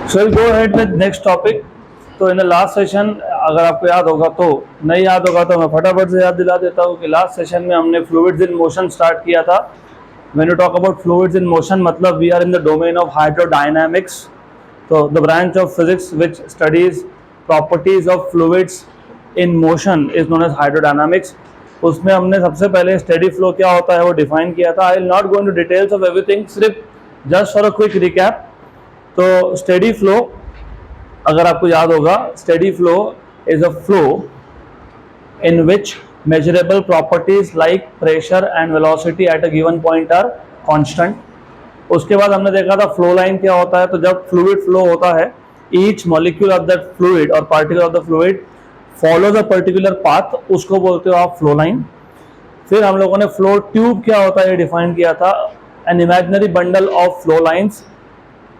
So we'll go ahead with next topic. तो in the last session अगर आपको याद होगा तो नहीं याद होगा तो मैं फटाफट से याद दिला देता हूँ कि लास्ट सेशन में हमने फ्लूइड्स इन मोशन स्टार्ट किया था. When you talk about fluids in motion, मतलब we are in the domain of hydrodynamics. So the branch of physics which studies properties of fluids in motion is known as hydrodynamics. उसमें हमने सबसे पहले steady flow क्या होता है वो define किया था. I will not go into details of everything, सिर्फ just for a quick recap. तो स्टेडी फ्लो अगर आपको याद होगा, steady flow is a flow in which measurable properties like pressure and velocity at a given point are constant. उसके बाद हमने देखा था फ्लो लाइन क्या होता है. तो जब फ्लूइड फ्लो होता है, each molecule of that fluid और particle of the fluid follows a particular path, उसको बोलते हो आप फ्लो लाइन. फिर हम लोगों ने फ्लो ट्यूब क्या होता है ये डिफाइन किया था. An imaginary bundle of flow lines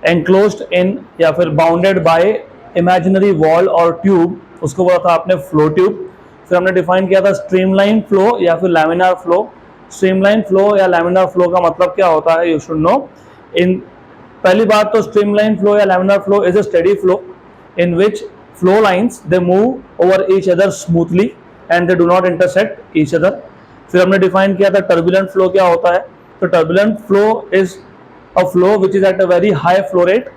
enclosed इन या फिर बाउंडेड बाय इमेजिनरी वॉल और ट्यूब, उसको बोला था आपने फ्लो ट्यूब. फिर हमने डिफाइन किया था स्ट्रीमलाइन फ्लो या फिर लैमिनार फ्लो. स्ट्रीमलाइन फ्लो या लैमिनार फ्लो का मतलब क्या होता है, यू शुड नो. इन पहली बात तो स्ट्रीमलाइन फ्लो या laminar flow is a steady flow in which flow lines they move over each other smoothly and they do not intersect each other. फिर हमने डिफाइन किया था टर्बुलेंट फ्लो क्या होता है. तो turbulent flow is a flow which is at a very high flow rate.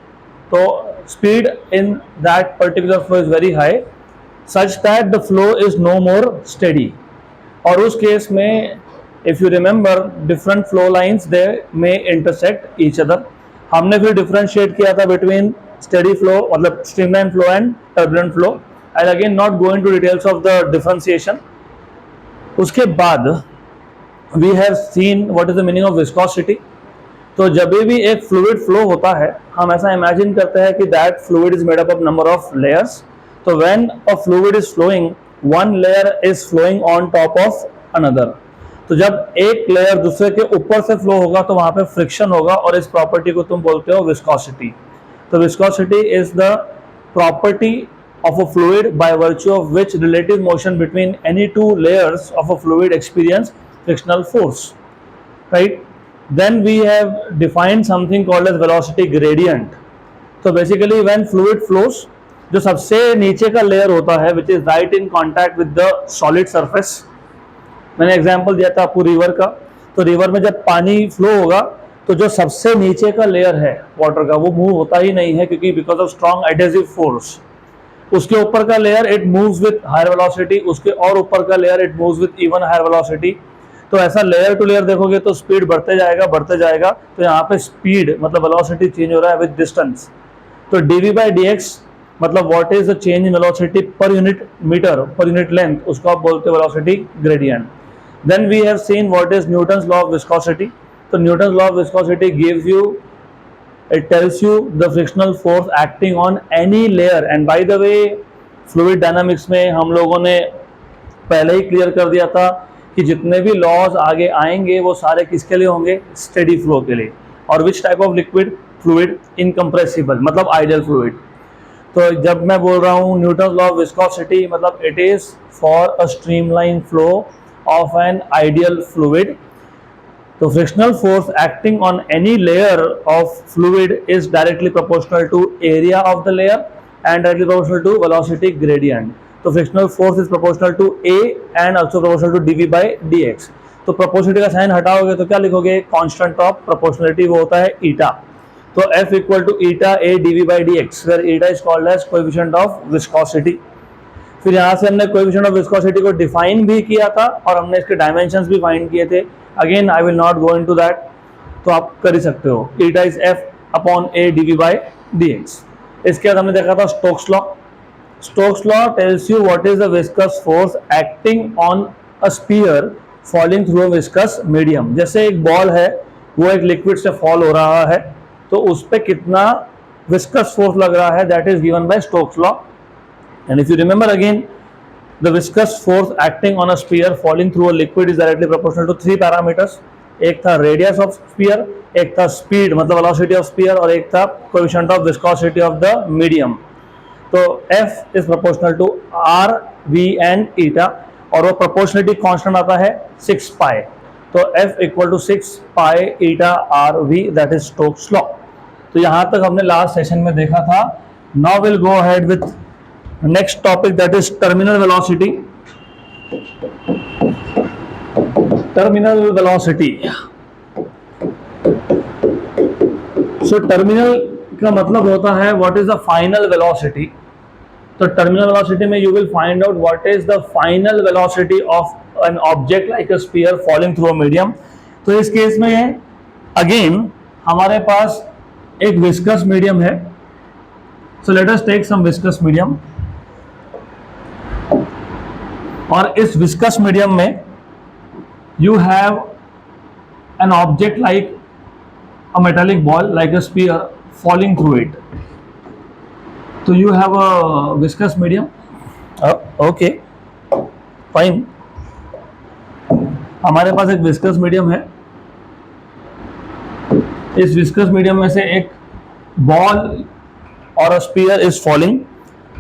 तो speed in that particular flow is very high such that the flow is no more steady. और उस case में if you remember different flow lines they may intersect each other. हमने फिर differentiate किया था between steady flow मतलब streamline flow and turbulent flow. I'll again not go into details of the differentiation. उसके बाद we have seen what is the meaning of viscosity. तो जब भी एक fluid flow होता है हम ऐसा imagine करते हैं कि that fluid is made up of number of layers. तो when a fluid is flowing, one layer is flowing on top of another. तो जब एक लेयर दूसरे के ऊपर से फ्लो होगा तो वहां पे फ्रिक्शन होगा और इस प्रॉपर्टी को तुम बोलते हो विस्कोसिटी. तो viscosity is the property of a fluid by virtue of which relative motion between any two layers of a fluid experience frictional force, right? Then we have defined something called as velocity gradient. So basically when fluid flows, जो सबसे नीचे का layer होता है which is right in contact with the solid surface. मैंने example दिया था आपको रिवर का. तो रिवर में जब पानी फ्लो होगा तो जो सबसे नीचे का लेयर है वाटर का वो मूव होता ही नहीं है क्योंकि because of strong adhesive force. उसके ऊपर का layer it moves with higher velocity, उसके और ऊपर का layer it moves with even higher velocity. तो ऐसा लेयर टू लेयर देखोगे तो स्पीड बढ़ते जाएगा. तो यहाँ पे स्पीड मतलब वेलोसिटी चेंज हो रहा है विद डिस्टेंस. तो dv by dx मतलब what is the change in velocity per unit metre per unit length, उसको आप बोलते हो velocity gradient. Then we have seen what is Newton's law of viscosity. तो Newton's law of viscosity gives you, it tells you the frictional force acting on any layer. And by the way fluid dynamics में हम लोगों ने पहले ही clear कर दिया था कि जितने भी लॉज आगे आएंगे वो सारे किसके लिए होंगे, स्टेडी फ्लो के लिए. और which type of liquid, fluid incompressible मतलब आइडियल फ्लूइड. तो जब मैं बोल रहा हूँ न्यूटन्स लॉ ऑफ विस्कोसिटी मतलब it is for a streamline flow of an ideal fluid. तो frictional force acting on any layer of fluid is directly proportional to area of the layer and directly proportional to velocity gradient. तो frictional force is proportional to A and also proportional to dv by dx. तो proportionality का sign हटाओगे तो क्या लिखोगे, constant of proportionality वो होता है eta. तो F equal to eta A dv by dx where eta is called as coefficient of viscosity. फिर यहाँ से हमने कोएफिशिएंट ऑफ विस्कोसिटी को डिफाइन भी किया था और हमने इसके डायमेंशंस भी फाइंड किए थे. Again I will not go into that, तो आप कर ही सकते हो. Eta is F upon A dv by dx. इसके बाद हमने देखा था Stokes law. Stokes law tells you what is the viscous force acting on a sphere falling through a viscous medium. जैसे एक बॉल है वो एक लिक्विड से फॉल हो रहा है तो उस पे कितना विस्कस फोर्स लग रहा है, that is given by Stokes law. And if you remember again the viscous force acting on a sphere falling through a liquid is directly proportional to three parameters. एक था रेडियस ऑफ स्फीयर, एक था speed मतलब velocity of sphere और एक था coefficient of viscosity of the medium. तो F is proportional to R, V and eta और वो प्रोपोर्शनलिटी कांस्टेंट आता है 6 पाई. तो F equal to 6 pi eta R V, that is Stokes law. तो यहाँ तक हमने लास्ट सेशन में देखा था. Now will go ahead with next topic, that is terminal velocity. Terminal velocity. So terminal का मतलब होता है what is the final velocity. तो टर्मिनल वेलोसिटी में you will find out what is the final velocity of an object like a sphere falling through a medium. तो इस case में again हमारे पास एक विस्कस मीडियम है. So let us take some viscous medium. और इस विस्कस मीडियम में you have an object like a metallic ball like a spear falling through it. So you have a viscous medium. Okay, fine. हमारे पास एक viscous medium है. इस viscous medium में से एक बॉल और स्पीयर इज फॉलिंग.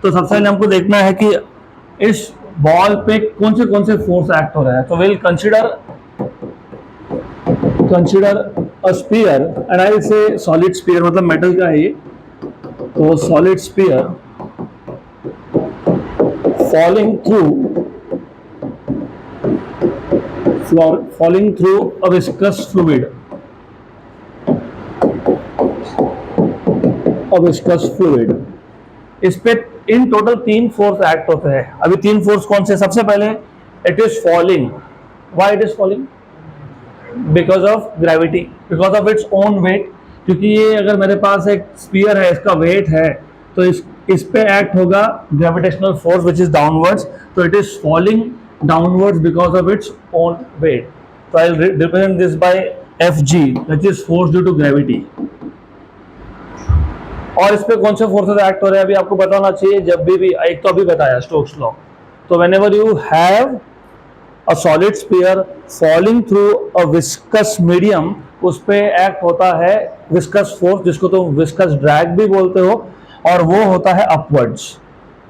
तो सबसे पहले हमको देखना है कि इस बॉल पे कौन से फोर्स एक्ट हो रहा है. तो will consider a sphere and I will say solid sphere, मतलब मेटल का है ये. तो solid sphere falling through a viscous fluid. इस पे इन टोटल 3 फोर्स एक्ट होते हैं. अभी 3 फोर्स कौन से? सबसे पहले it is falling. Why it is falling? Because of gravity, because of its own wait. क्योंकि ये अगर मेरे पास एक स्पीयर है, इसका वेट है, तो इस पे एक्ट होगा gravitational force which is downwards. तो it is falling downwards because of its own weight. तो I will represent this by Fg, which is force due to gravity. और इस पे कौन से फोर्सेस एक्ट हो रहे हैं अभी आपको पता होना चाहिए. जब भी एक तो अभी बताया स्टोक्स लॉ. तो whenever you have a solid sphere falling through a viscous medium, उस पे एक्ट होता है विस्कस फोर्स, जिसको तुम विस्कस ड्रैग भी बोलते हो, और वो होता है अपवर्ड्स.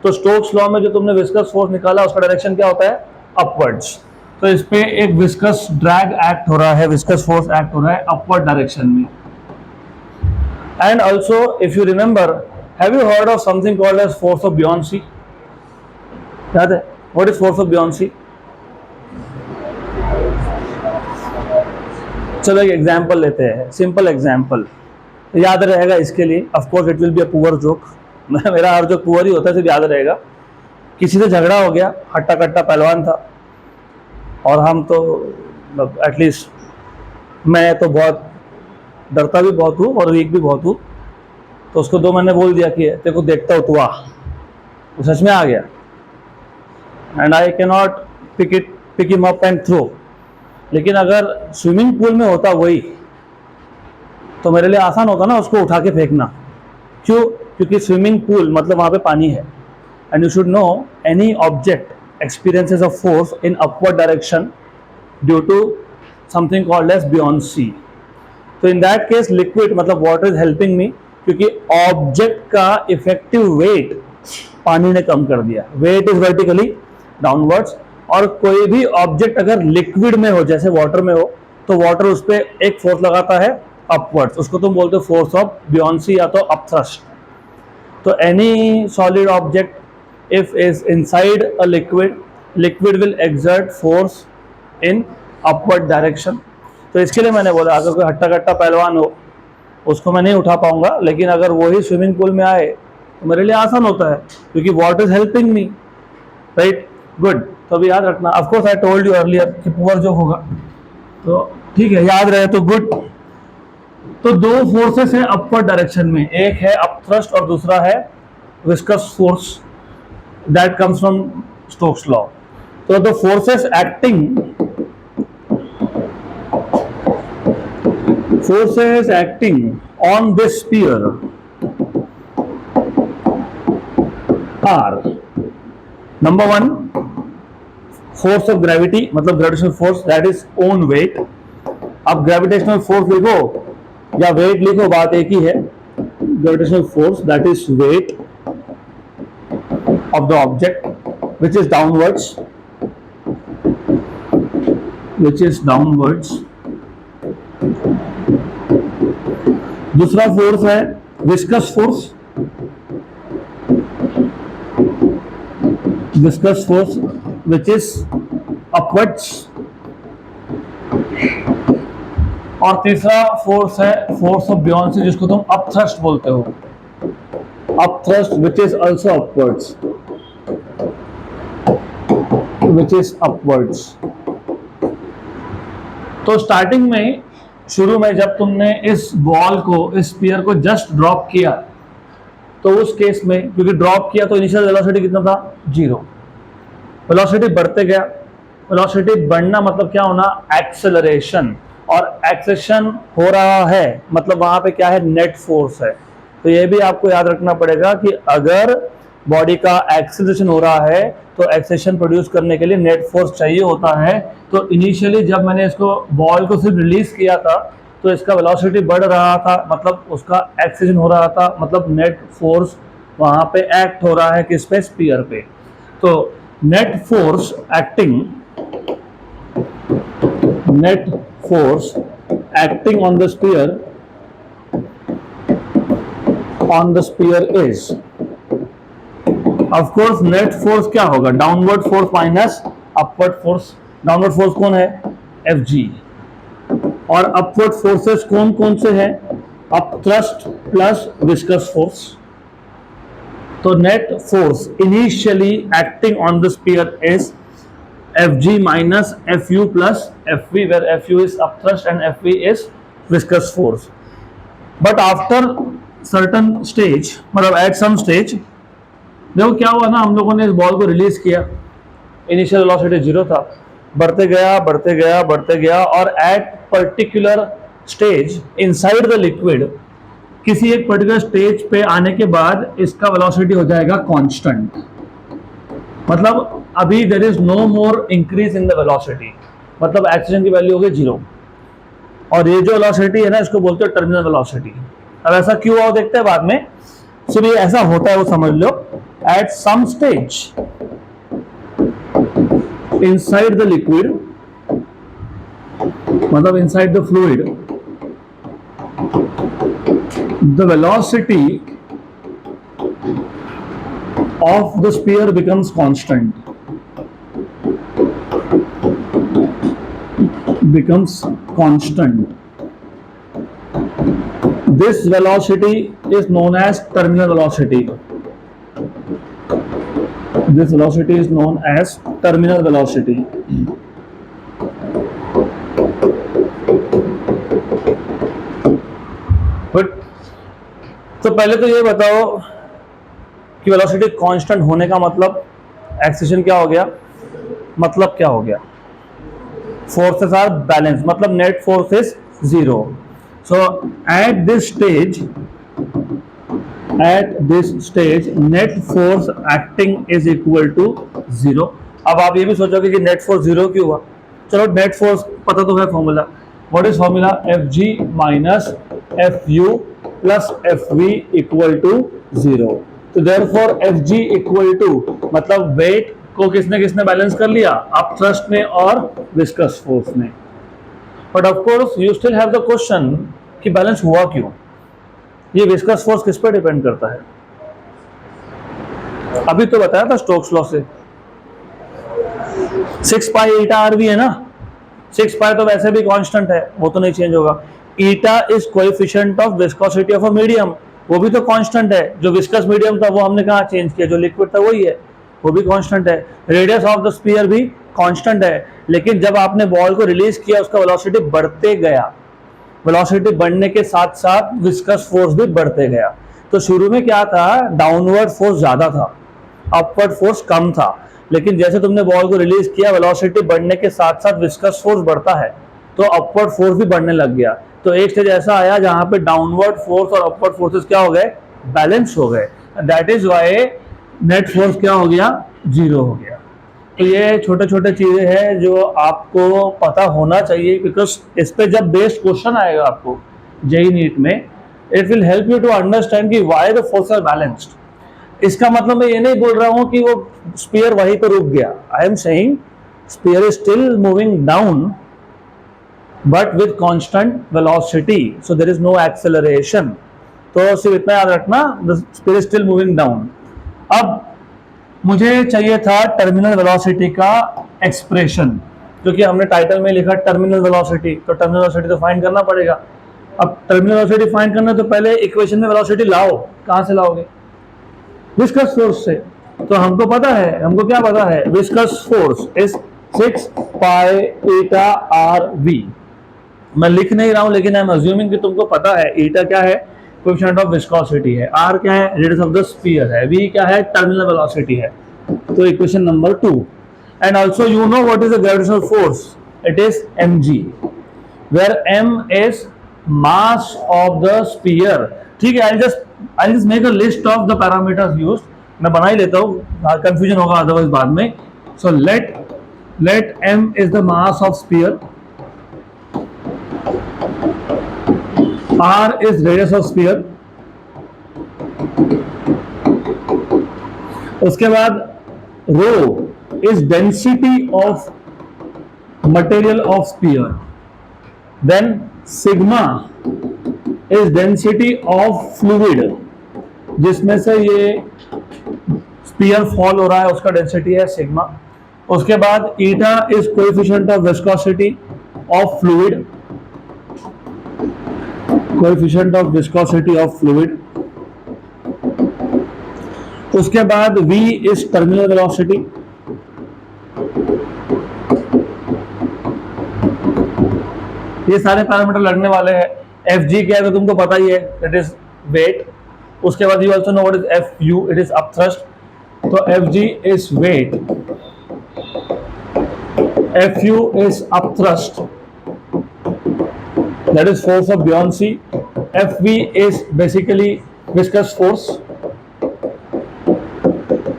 तो स्टोक्स लॉ में जो तुमने विस्कस फोर्स निकाला उसका डायरेक्शन क्या होता है? अपवर्ड्स. तो इस पे एक विस्कस ड्रैग एक्ट हो रहा है, विस्कस फोर्स एक्ट हो रहा है अपवर्ड डायरेक्शन में. And also, if you remember, have you heard of something called as force of Buoyancy? याद है? What is force of Buoyancy? चलो एक एग्जाम्पल लेते हैं, सिंपल एग्जाम्पल याद रहेगा इसके लिए. Of course it will be a poor joke. मेरा हर जोक पुअर ही होता है, सिर्फ याद रहेगा. किसी से झगड़ा हो गया, हट्टा कट्टा पहलवान था, और हम तो एटलीस्ट मैं तो बहुत डरता भी बहुत हूँ और वीक भी बहुत हूँ. तो उसको 2 महीने बोल दिया कि तेरे को देखता हूँ, तू आ. वो सच में आ गया. And I can not pick him up and throw. लेकिन अगर स्विमिंग पूल में होता वही, तो मेरे लिए आसान होता ना उसको उठा के फेंकना. क्यों? क्योंकि स्विमिंग पूल मतलब वहाँ पे पानी है. And you should know any object experiences a force in upward direction due to something called as buoyancy. तो इन दैट केस लिक्विड मतलब वाटर इज हेल्पिंग मी, क्योंकि ऑब्जेक्ट का इफेक्टिव वेट पानी ने कम कर दिया. Weight is vertically downwards. और कोई भी ऑब्जेक्ट अगर लिक्विड में हो, जैसे वाटर में हो, तो वाटर उस पर एक फोर्स लगाता है अपवर्ड्स. उसको तुम बोलते हो फोर्स ऑफ बुयांसी या तो अपथ्रस्ट. तो any solid object if is inside a liquid will exert force in upward direction. तो इसके लिए मैंने बोला अगर कोई हट्टा कट्टा पहलवान हो उसको मैं नहीं उठा पाऊंगा, लेकिन अगर वही स्विमिंग पूल में आए तो मेरे लिए आसान होता है, क्योंकि water is helping me. Right, good. तो अभी याद रखना. Of course I told you earlier कि पुअर जो होगा, तो ठीक है, याद रहे तो गुड. तो 2 फोर्सेस हैं अपवर्ड डायरेक्शन में. एक है अपथ्रस्ट और दूसरा है viscous force. That comes from Stokes law. तो the forces acting on this sphere are number 1 force of gravity, मतलब gravitational force, that is own weight. अब gravitational force लिखो या weight लिखो, बात एक ही है. gravitational force, that is weight of the object which is downwards. दूसरा force है viscous force, viscous force which is upwards, और तीसरा फोर्स है फोर्स ऑफ बियॉन्सी जिसको तुम अपथ्रस्ट बोलते हो, upthrust which is also upwards, which is upwards. तो स्टार्टिंग में, शुरू में जब तुमने इस बॉल को, इस स्फीयर को जस्ट ड्रॉप किया, तो उस केस में क्योंकि ड्रॉप किया तो इनिशियल वेलोसिटी कितना था, 0। वेलोसिटी बढ़ते गया, वेलोसिटी बढ़ना मतलब क्या होना, एक्सेलरेशन, और एक्सेशन हो रहा है मतलब वहां पे क्या है, नेट फोर्स है। तो ये भी आपको याद रखना पड़ेगा कि अगर बॉडी का एक्सेलरेशन हो रहा है तो एक्सेशन प्रोड्यूस करने के लिए नेट फोर्स चाहिए होता है। तो इनिशियली जब मैंने इसको बॉल को सिर्फ रिलीज किया था तो इसका वेलोसिटी बढ़ रहा था, मतलब उसका एक्सेशन हो रहा था, मतलब नेट फोर्स वहां पे एक्ट हो रहा है किस पे, स्फीयर पे। तो net force acting, net force acting on the sphere is, of course net force क्या होगा, downward force minus upward force. Downward force कौन है, Fg, और अपवर्ड फोर्सेस कौन कौन से हैं, अपथ्रस्ट प्लस विस्कस फोर्स। तो net force initially acting on the sphere is Fg minus Fu plus Fv, where Fu is upthrust and Fv is viscous force. But after certain stage, मतलब at some stage, देखो क्या हुआ ना, हम लोगों ने इस बॉल को रिलीज किया, इनिशियल वेलोसिटी 0 था, बढ़ते गया बढ़ते गया बढ़ते गया, और at particular stage inside the liquid, किसी एक पर्टिकुलर स्टेज पे आने के बाद इसका वेलोसिटी हो जाएगा कांस्टेंट, मतलब अभी there is no more increase in the velocity, मतलब एक्सेलरेशन की वैल्यू हो गई 0, और ये जो वेलोसिटी है ना इसको बोलते हैं टर्मिनल वेलोसिटी। अब ऐसा क्यों हुआ देखते हैं बाद में, सिर्फ ये ऐसा होता है वो समझ लो, at some stage inside the liquid, मतलब inside the fluid, the velocity of the sphere becomes constant, this velocity is known as terminal velocity, this velocity is known as terminal velocity। But तो पहले तो ये बताओ कि velocity constant होने का मतलब एक्सेलरेशन क्या हो गया, मतलब क्या हो गया, फोर्सेस आर बैलेंस, मतलब net force is 0। So at this stage net force acting is equal to 0। अब आप ये भी सोचोगे कि नेट फोर्स 0 क्यों हुआ, चलो नेट फोर्स पता तो है formula, what is formula, Fg minus Fu plus Fv equal to 0। तो therefore Fg इक्वल टू, मतलब वेट को किसने किसने बैलेंस कर लिया, अपथ्रस्ट ने और विस्कस फोर्स ने। But of course you still have the question कि बैलेंस हुआ क्यों, ये विस्कस फोर्स किस पर डिपेंड करता है, अभी तो बताया था स्टोक्स लॉ से, 6 पाई ईटा आर भी है ना, 6 पाई तो वैसे भी कांस्टेंट है, वो तो नहीं चेंज होगा। Eta is coefficient of viscosity of a medium, वो भी तो कांस्टेंट है, जो विस्कस मीडियम था वो हमने कहाँ चेंज किया, जो लिक्विड था वही है, वो भी कांस्टेंट है। रेडियस ऑफ द स्फीयर भी कांस्टेंट है, लेकिन जब आपने बॉल को रिलीज किया उसका वेलोसिटी बढ़ते गया, वेलोसिटी बढ़ने के साथ साथ विस्कस फोर्स भी बढ़ते गया। तो शुरू में क्या था, डाउनवर्ड फोर्स ज्यादा था, अपवर्ड फोर्स कम था, लेकिन जैसे तुमने बॉल को रिलीज किया वेलोसिटी बढ़ने के साथ साथ विस्कस फोर्स बढ़ता है, तो अपवर्ड फोर्स भी बढ़ने लग गया। तो एक स्टेज ऐसा आया जहां पे डाउनवर्ड फोर्स और अपवर्ड फोर्सेस क्या हो गए, बैलेंस हो गए, that is why net force क्या हो गया, 0 हो गया। तो ये छोटे छोटे चीजें हैं जो आपको पता होना चाहिए, बिकॉज इस पे जब बेस्ड क्वेश्चन आएगा आपको जेईई नीट में, it will help you to understand कि why the force are balanced. इसका मतलब मैं ये नहीं बोल रहा हूं कि वो स्फीयर वहीं पर रुक गया, I am saying sphere is still moving down, but with constant velocity, so there is no acceleration. तो सिर्फ इतना याद रखना, the speed is still moving down. अब मुझे चाहिए था टर्मिनल वेलोसिटी का एक्सप्रेशन, क्योंकि हमने टाइटल में लिखा टर्मिनल वेलोसिटी, तो टर्मिनल वेलोसिटी तो फाइंड करना पड़ेगा। अब टर्मिनल वेलोसिटी फाइंड करना तो पहले इक्वेशन में वेलोसिटी लाओ। कहां से लाओगे? विस्कस फोर्स से। तो हमको पता है, हमको क्या पता है, viscous force is 6 pi eta R V. मैं लिख नहीं रहा हूं, लेकिन आई एम अज्यूमिंग कि तुमको पता है ईटा क्या है, कोएफिशिएंट ऑफ विस्कोसिटी है, आर क्या है, रेडियस ऑफ द स्फीयर है, वी क्या है, टर्मिनल वेलोसिटी है। तो equation number 2। And also you know what is the gravitational force, it is mg, where m is mass of the sphere. ठीक है, I just make a list of the parameters used, मैं बना ही लेता हूं, confusion होगा otherwise बाद में। So let m is the mass of sphere, r is radius of sphere, उसके बाद rho is density of material of sphere, then sigma is density of fluid, जिसमें से ये स्पीयर फॉल हो रहा है उसका डेंसिटी है सिग्मा। उसके बाद eta is coefficient of viscosity of fluid, coefficient of viscosity of fluid. उसके बाद v इज टर्मिनल वेलोसिटी, ये सारे पैरामीटर लगने वाले हैं। fg क्या है तो तुमको पता ही है, इट इज वेट। उसके बाद you also know what is fu, it is upthrust. तो fg is weight, fu is upthrust, that is force of buoyancy, fv is basically viscous force।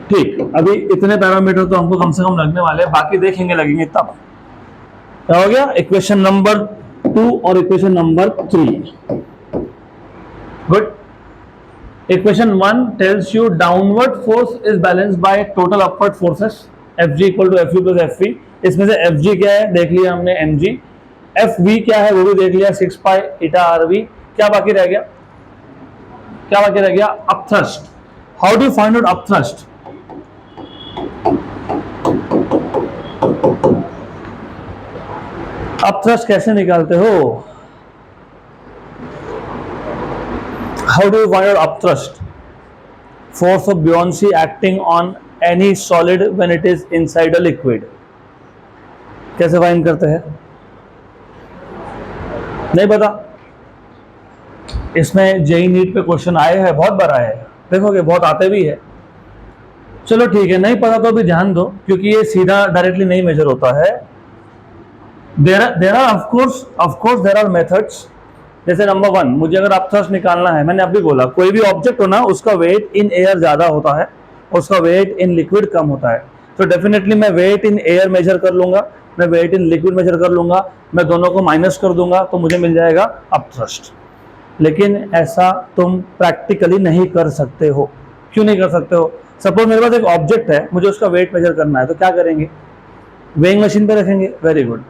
ठीक, अभी इतने पैरामीटर तो हमको कम से कम लगने वाले हैं, बाकी देखेंगे लगेंगे तब। क्या हो गया? इक्वेशन नंबर 2 और equation number 3। Good. Equation 1 tells you downward force is balanced by total upward forces, fg equal to fu plus fv। इसमें से fg क्या है देख लिया हमने, mg। fv क्या है वो भी देख लिया, 6 पाई ईटा rv। क्या बाकी रह गया? क्या बाकी रह गया? Upthrust. How do you find out upthrust? Upthrust कैसे निकालते हो? How do you find out upthrust? Force of buoyancy acting on any solid when it is inside a liquid. कैसे फाइंड करते हैं? नहीं पता? इसमें जेई नीट पे क्वेश्चन आए हैं, बहुत बार आए हैं, देखोगे बहुत आते भी है। चलो ठीक है, नहीं पता तो भी ध्यान दो, क्योंकि ये सीधा डायरेक्टली नहीं मेजर होता है। There are of course there are methods. जैसे नंबर 1, मुझे अगर अपथ्रस्ट निकालना है, मैंने अभी बोला कोई भी ऑब्जेक्ट हो ना, उसका वेट इन एयर ज्यादा होता है, उसका वेट इन लिक्विड कम होता है। तो डेफिनेटली मैं वेट इन एयर मेजर कर लूंगा, मैं वेट इन लिक्विड मेजर कर लूंगा, मैं दोनों को माइनस कर दूंगा, तो मुझे मिल जाएगा अपथ्रस्ट। लेकिन ऐसा तुम प्रैक्टिकली नहीं कर सकते हो। क्यों नहीं कर सकते हो? सपोज मेरे पास एक ऑब्जेक्ट है, मुझे उसका वेट मेजर करना है, तो क्या करेंगे? वेइंग मशीन पे रखेंगे, वेरी गुड।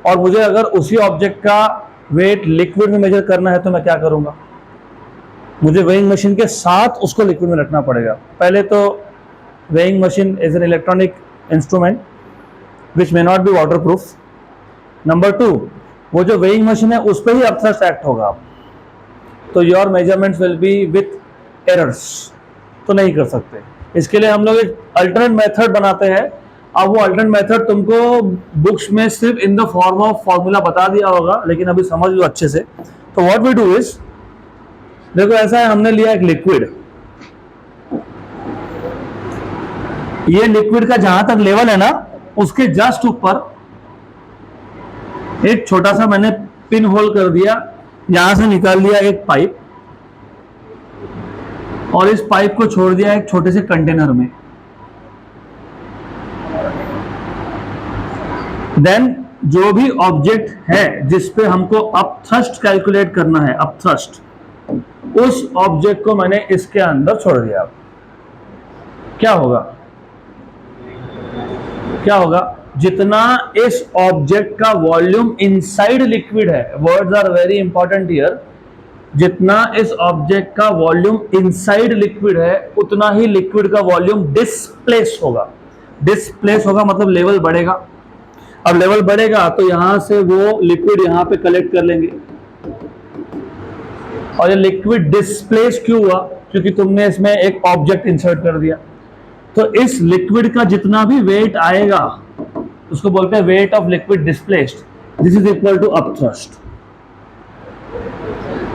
और मुझे अगर उसी ऑब्जेक्ट का वेट लिक्विड में मेजर करना है तो मैं क्या करूंगा? मुझे वेइंग मशीन के साथ उसको लिक्विड में रखना पड़ेगा। पहले तो weighing machine is an electronic instrument which may not be waterproof। Number 2, वो जो वेइंग मशीन है उस पर ही अपथ्रस्ट एक्ट होगा, तो your measurements will be with errors, तो नहीं कर सकते। इसके लिए हम लोग एक अल्टरनेट मेथड बनाते हैं। अब वो अल्टरनेट मेथड तुमको बुक्स में सिर्फ in the form of formula बता दिया होगा, लेकिन अभी समझ लो अच्छे से। तो व्हाट वी डू इज, देखो ऐसा है, हमने लिया एक लिक्विड, ये लिक्विड का जहां तक लेवल है ना, उसके जस्ट ऊपर एक छोटा सा मैंने पिन होल कर दिया, यहां से निकाल लिया एक पाइप, और इस पाइप को छोड़ दिया एक छोटे से कंटेनर में। देन जो भी ऑब्जेक्ट है जिस पे हमको अपथ्रस्ट कैलकुलेट करना है, अपथ्रस्ट, उस ऑब्जेक्ट को मैंने इसके अंदर छोड़ दिया। क्या होगा? क्या होगा? जितना इस ऑब्जेक्ट का वॉल्यूम इनसाइड लिक्विड है, words are very important here, जितना इस ऑब्जेक्ट का वॉल्यूम इनसाइड लिक्विड है उतना ही लिक्विड का वॉल्यूम डिस्प्लेस होगा। डिस्प्लेस होगा मतलब लेवल बढ़ेगा। अब लेवल बढ़ेगा तो यहां से वो लिक्विड यहां पे कलेक्ट कर लेंगे, और ये लिक्विड डिस्प्लेस क्यों हुआ? क्योंकि तुमने इसमें एक ऑब्जेक्ट इंसर्ट कर दिया। तो इस लिक्विड का जितना भी वेट आएगा उसको बोलते हैं weight of liquid displaced. This is equal to upthrust.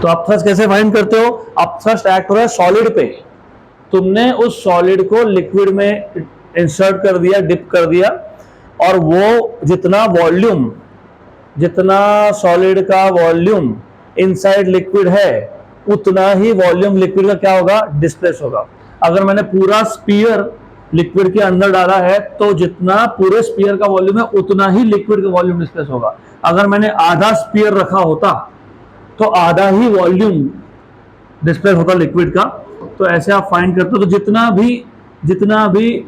तो अपथ्रस्ट कैसे फाइंड करते हो? अपथ्रस्ट एक्ट हो रहा है सॉलिड पे, तुमने उस सॉलिड को लिक्विड में इंसर्ट कर दिया, डिप कर दिया, और वो जितना वॉल्यूम, जितना सॉलिड का वॉल्यूम इनसाइड लिक्विड है उतना ही वॉल्यूम लिक्विड का क्या होगा? डिस्प्लेस होगा। अगर मैंने पूरा स्पीयर लिक्विड के अंदर डाला है तो जितना पूरे स्पीयर का वॉल्यूम है उतना ही लिक्विड का वॉल्यूम डिस्प्लेस होगा। अगर मैंने आधा स्पीयर रखा होता तो आधा ही वॉल्यूम डिस्प्लेस होता लिक्विड का। तो ऐसे आप फाइंड करते हो। तो जितना भी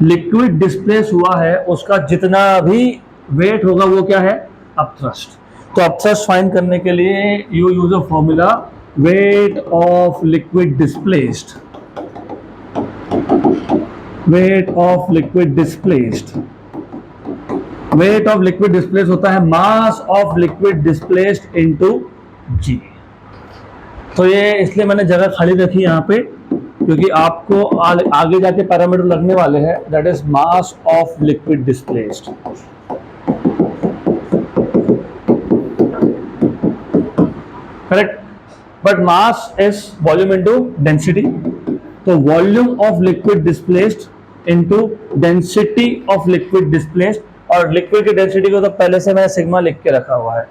लिक्विड डिस्प्लेस हुआ है उसका जितना भी वेट होगा वो क्या है? अपथ्रस्ट। तो अपथ्रस्ट फाइंड करने के लिए you use a formula weight of liquid displaced. Weight of liquid displaced, weight of liquid displace होता है mass of liquid displaced into G. तो ये इसलिए मैंने जगह खाली रखी यहाँ पे क्योंकि आपको आगे जाके पैरामीटर लगने वाले हैं, that is mass of liquid displaced. Correct, but mass is volume into density. तो volume of liquid displaced into density of liquid displaced, और लिक्विड की डेंसिटी को तो पहले से मैं सिग्मा लिख के रखा हुआ है।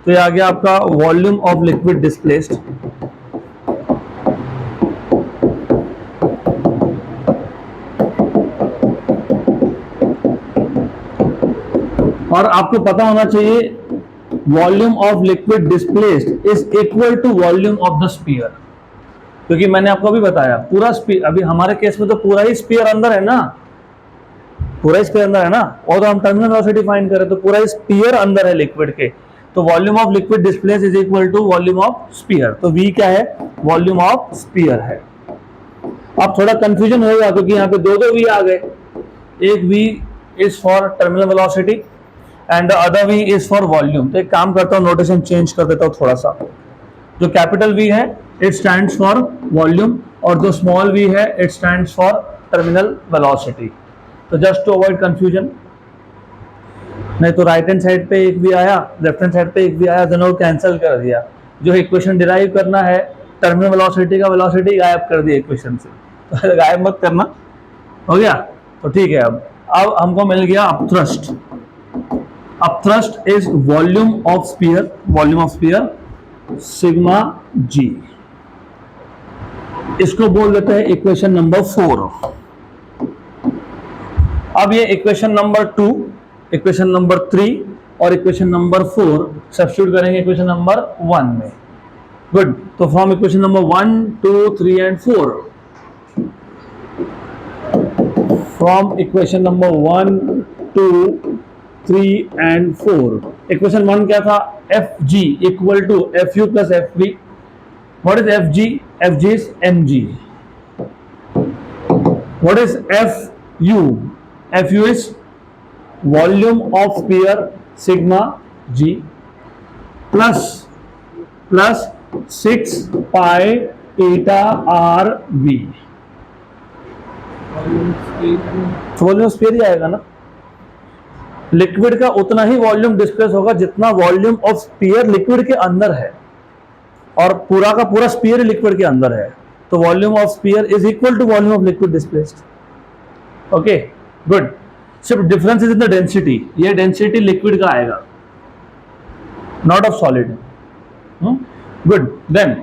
तो ये आ गया आपका वॉल्यूम ऑफ लिक्विड डिस्प्लेस्ड। और आपको पता होना चाहिए volume of liquid displaced is equal to volume of the sphere, क्योंकि मैंने आपको अभी बताया पूरा स्फीयर, अभी हमारे केस में तो पूरा ही स्फीयर अंदर है ना, पूरा ही स्फीयर अंदर है ना, और तो हम टर्मिनल वेलोसिटी फाइंड करें तो पूरा स्फीयर अंदर है लिक्विड के। तो volume of liquid displaced is equal to volume of sphere. तो V क्या है? वॉल्यूम ऑफ स्फीयर है। अब थोड़ा कंफ्यूजन होगा क्योंकि यहाँ पे दो V आ गए, एक V is for terminal velocity and the other V is for volume. तो एक काम करता हूँ, नोटेशन चेंज कर देता हूँ थोड़ा सा। जो कैपिटल V है इट स्टैंड्स फॉर वॉल्यूम, और जो स्मॉल v है it stands for terminal velocity. तो जस्ट टू अवॉइड कंफ्यूजन, नहीं तो राइट हैंड साइड पे एक v आया, लेफ्ट हैंड साइड पे एक v आया, दोनों कैंसिल कर दिया। जो इक्वेशन डिराइव करना है टर्मिनल वेलोसिटी का वेलोसिटी गायब कर दिया इक्वेशन से, तो गायब मत करना। हो गया? तो ठीक है। अब हमको मिल गया upthrust. Upthrust is volume of sphere, volume of sphere sigma G. इसको बोल देते हैं इक्वेशन नंबर 4। अब ये इक्वेशन नंबर 2, इक्वेशन नंबर 3 और इक्वेशन नंबर 4 सब्स्टिट्यूट करेंगे इक्वेशन नंबर 1 में। गुड। तो from equation number 1, 2, 3 and 4, from equation number 1, 2, 3 and 4, equation 1 क्या था? Fg equal to Fu plus Fv। What is Fg? Fg is mg. What is Fu? Fu is volume of sphere sigma g plus 6 pi eta r v। Volume sphere ही आएगा ना। Liquid का उतना ही volume displace होगा जितना volume of sphere liquid के अंदर है, और पूरा का पूरा स्फीयर लिक्विड के अंदर है। तो volume of sphere is equal to volume of liquid displaced. Okay, good. सिर्फ difference is in the density. ये डेंसिटी लिक्विड का आएगा, not of solid. Good. Then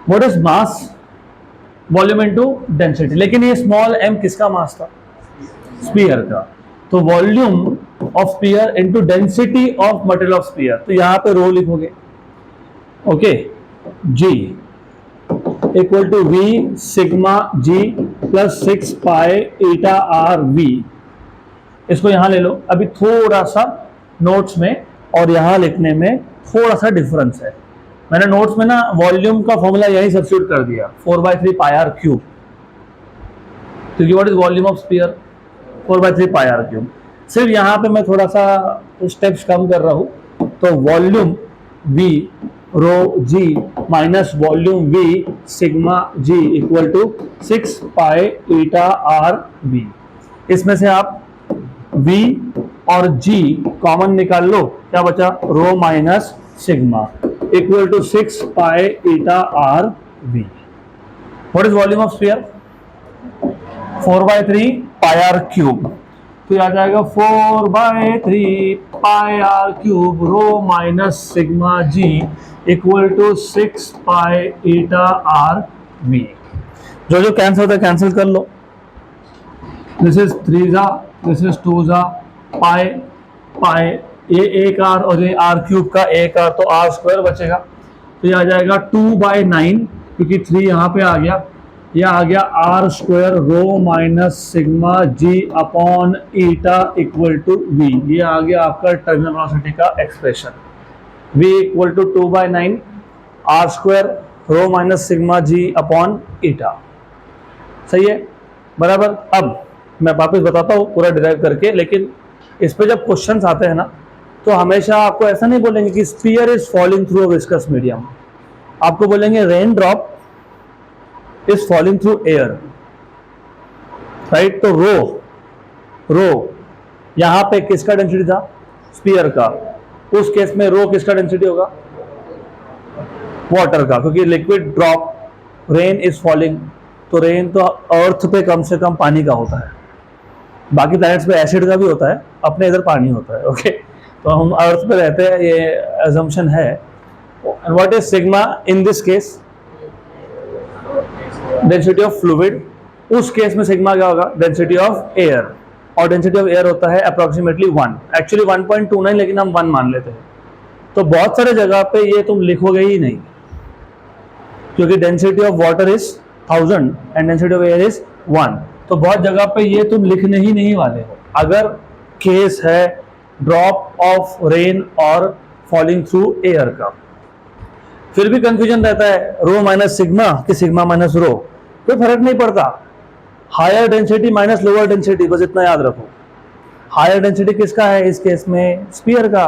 what is mass? Volume into density. लेकिन ये स्मॉल m किसका मास था? Sphere का। तो volume of sphere into density of material of sphere. तो यहां पे रो लिखोगे। Okay, G equal to V sigma G plus 6 pi eta r V। इसको यहाँ ले लो। अभी थोड़ा सा नोट्स में और यहाँ लिखने में थोड़ा सा डिफरेंस है। मैंने नोट्स में ना वॉल्यूम का फॉर्मूला यही सब्स्टिट्यूट कर दिया 4/3 पाई आर क्यूब, क्योंकि what is volume of sphere 4/3 pi R cube. सिर्फ यहाँ पे मैं थोड़ा सा स्टेप्स कम कर रहा हूँ, तो volume V rho G minus volume V sigma G equal to 6 pi eta R V। इसमें से आप V और G कॉमन निकाल लो, क्या बचा, rho minus sigma equal to 6 pi eta R V। What is volume of sphere 4/3 pi R cube, तो आ जाएगा 4/3 pi R cube rho minus sigma G equal to 6 pi eta R V. जो जो cancel होता है cancel कर लो। This is 3 जा, this is 2 जा, पाई पाई, ये एक आर और ये आर क्यूब का एक आर, तो आर स्क्वायर बचेगा। तो ये आ जाएगा 2/9, क्योंकि 3 यहाँ पे आ गया, यह आ गया R square rho minus sigma G upon eta equal to V. ये आ गया आपका टर्मिनल वेलोसिटी का expression, v equal to 2/9 R square rho minus sigma G upon eta. सही है, बराबर। अब मैं वापस बताता हूँ पूरा डिराइव करके, लेकिन इस पे जब क्वेश्चंस आते हैं ना, तो हमेशा आपको ऐसा नहीं बोलेंगे कि sphere is falling through a viscous medium, आपको बोलेंगे rain drop is falling through air, right? तो रो यहां पे किसका डेंसिटी था, स्फीयर का। उस केस में रो किसका डेंसिटी होगा, वाटर का, क्योंकि liquid drop rain is falling, तो रेन तो अर्थ पे कम से कम पानी का होता है, बाकी प्लैनेट्स पे एसिड का भी होता है, अपने इधर पानी होता है। ओके, तो हम अर्थ पे रहते हैं, ये अजम्पशन है। What is sigma in this case, density of fluid. उस केस में सिग्मा क्या होगा, डेंसिटी ऑफ एयर, और डेंसिटी ऑफ एयर होता है अप्रोक्सीमेटली 1, एक्चुअली 1.29, लेकिन हम 1 मान लेते हैं। तो बहुत सारे जगह पे ये तुम लिखोगे ही नहीं, क्योंकि density of water is 1000 and density of air is 1, तो बहुत जगह पे ये तुम लिखने ही नहीं वाले हो अगर केस है ड्रॉप ऑफ रेन और फॉलिंग थ्रू एयर का। फिर भी कंफ्यूजन रहता है रो माइनस सिग्मा कि सिग्मा माइनस रो, कोई फर्क नहीं पड़ता, higher density minus lower density, बस इतना याद रखो। हायर डेंसिटी किसका है इस केस में, स्फीयर का,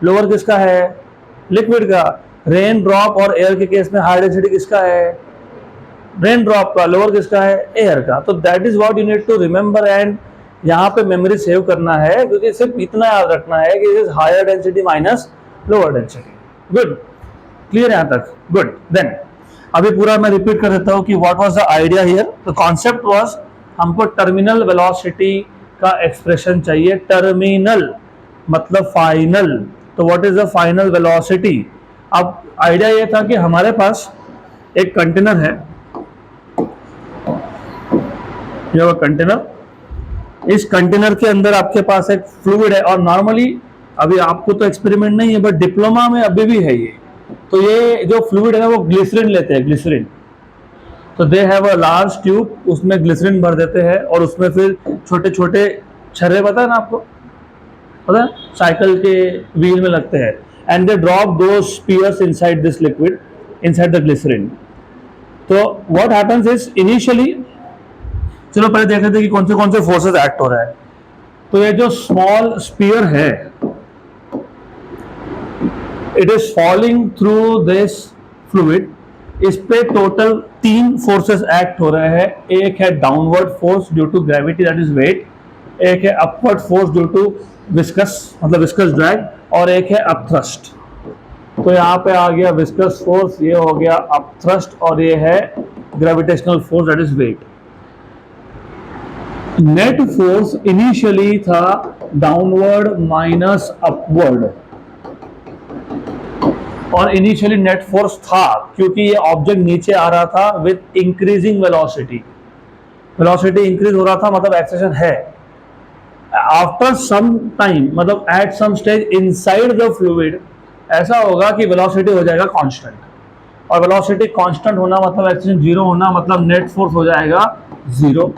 लोअर किसका है, लिक्विड का। रेन ड्रॉप और एयर के केस में हायर डेंसिटी किसका है, रेन ड्रॉप का, लोअर किसका है, एयर का। तो that is what you need to remember, and यहाँ पे मेमोरी सेव करना है, क्योंकि सिर्फ इतना याद रखना है कि it is higher density minus lower density. Good, clear यहां तक, गुड। देन अभी पूरा मैं रिपीट कर देता हूं कि what was the idea here. The concept was, हमको टर्मिनल वेलोसिटी का एक्सप्रेशन चाहिए। टर्मिनल मतलब फाइनल, तो what is the final velocity. अब आइडिया ये था कि हमारे पास एक कंटेनर है, ये वो कंटेनर, इस कंटेनर के अंदर आपके पास एक फ्लूइड है, और नॉर्मली अभी आपको तो एक्सपेरिमेंट नहीं है, बट डिप्लोमा में अभी भी है ये। तो ये जो फ्लूइड है ना, वो ग्लिसरीन लेते हैं, ग्लिसरीन। तो they have a large tube, उसमें ग्लिसरीन भर देते हैं, और उसमें फिर छोटे छोटे छर्रे, पता है ना आपको, पता है, साइकिल के व्हील में लगते हैं, and they drop those spheres inside this liquid, inside the glycerine. तो व्हाट हैपेंस इज, इनिशियली, चलो पहले देख लेते हैं कि कौन से फोर्सेस एक्ट हो रहा है। तो ये जो स्मॉल स्पीयर है, it is falling through this fluid, इस पे टोटल 3 फोर्सेस एक्ट हो रहे हैं। एक है downward force due to gravity, that is weight, एक है upward force due to viscous मतलब विस्कस ड्रैग, और एक है अपथ्रस्ट। तो यहाँ पे आ गया विस्कस फोर्स, ये हो गया अपथ्रस्ट, और ये है gravitational force, that is weight. Net force initially था डाउनवर्ड माइनस अपवर्ड, और इनिशियली नेट फोर्स था क्योंकि ये ऑब्जेक्ट नीचे आ रहा था with increasing velocity, velocity increase हो रहा था, मतलब एक्सेलेरेशन है। आफ्टर सम टाइम, मतलब at some stage inside the fluid, ऐसा होगा कि वेलोसिटी हो जाएगा कांस्टेंट, और वेलोसिटी कांस्टेंट होना मतलब एक्सेलेरेशन 0 होना, मतलब नेट फोर्स हो जाएगा 0।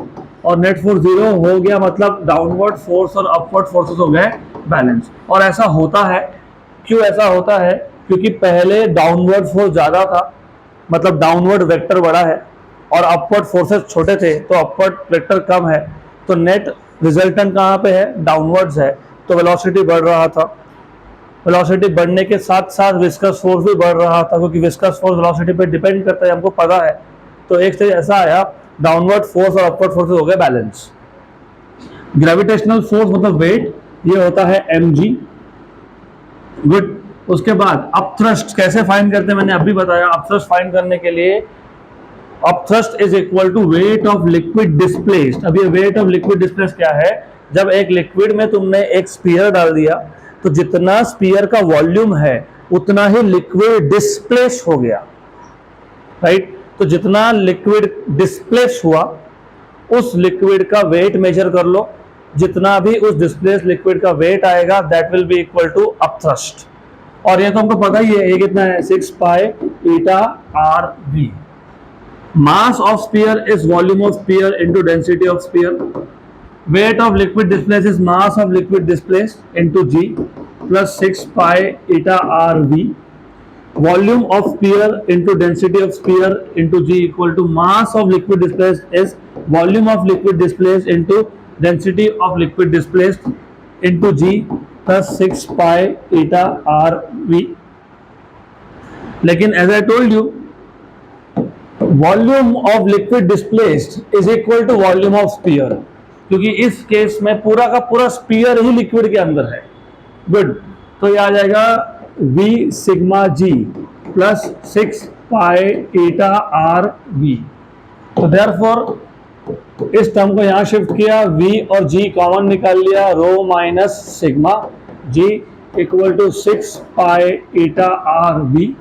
और नेट फोर्स 0 हो गया, मतलब डाउनवर्ड फोर्स और अपवर्ड फोर्सेस हो गए बैलेंस। और ऐसा होता है, क्यों ऐसा होता है? क्योंकि पहले डाउनवर्ड फोर्स ज़्यादा था, मतलब डाउनवर्ड वेक्टर बड़ा है, और अपवर्ड फोर्सेस छोटे थे, तो अपवर्ड वेक्टर कम है, तो नेट रिजल्टेंट कहाँ पे है? डाउनवर्ड्स है, तो वेलोसिटी बढ़ रहा था। वेलोसिटी बढ़ने के साथ साथ विस्कस फोर्स भी बढ़ रहा था, क्योंकि विस्कस फोर्स वेलोसिटी पे डिपेंड करता है, हमको पता है। तो एक स्टेज ऐसा आया, डाउनवर्ड फोर्स और अपवर्ड फोर्स हो गए बैलेंस। ग्रेविटेशनल फोर्स मतलब वेट, ये होता है mg। गुड। उसके बाद अपथ्रस्ट कैसे फाइंड करते हैं, मैंने अभी बताया। अपथ्रस्ट फाइंड करने के लिए upthrust is equal to weight of liquid displaced. अब ये वेट ऑफ लिक्विड डिस्प्लेस्ड क्या है? जब एक लिक्विड में तुमने एक स्पीयर डाल दिया, तो जितना स्पीयर का वॉल्यूम है उतना ही लिक्विड डिस्प्लेस हो गया, राइट? तो जितना लिक्विड डिस्प्लेस हुआ, उस लिक्विड का वेट मेजर कर लो, जितना भी उस डिस्प्लेस लिक्विड का वेट आएगा that will be equal to upthrust. और ये तो हमको पता ही है, ये कितना है? 6 pi eta R V. Mass of sphere is volume of sphere into density of sphere. Weight of liquid displace is mass of liquid displace into G plus 6 pi eta R V. Volume of sphere into density of sphere into g equal to mass of liquid displaced is volume of liquid displaced into density of liquid displaced into g plus 6 pi eta r v. लेकिन as I told you, volume of liquid displaced is equal to volume of sphere, क्योंकि इस case में पूरा का पूरा spear ही liquid के अंदर है। गुड। तो ये आ जाएगा V सिग्मा G plus 6 pi eta R V. तो देयरफॉर इस टर्म को यहाँ शिफ्ट किया, V और G कॉमन निकाल लिया, rho minus sigma G equal to 6 pi eta R V.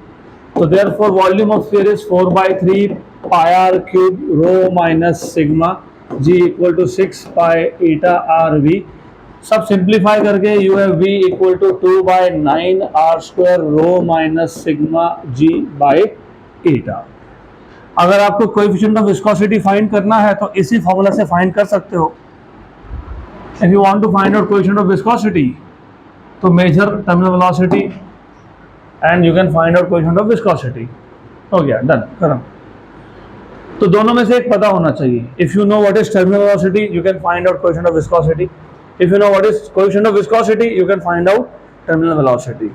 तो therefore volume of sphere is 4/3 pi R cube rho minus sigma G equal to 6 pi eta R V. सब simplify करके you have v equal to 2/9 R square rho minus sigma g by eta. अगर आपको coefficient of viscosity find करना है तो इसी formula से find कर सकते हो। If you want to find out coefficient of viscosity, तो measure terminal velocity and you can find out coefficient of viscosity. हो गया, डन, खत्म। तो दोनों में से एक पता होना चाहिए। If you know what is terminal velocity, you can find out coefficient of viscosity. If you know what is coefficient of viscosity, you can find out terminal velocity.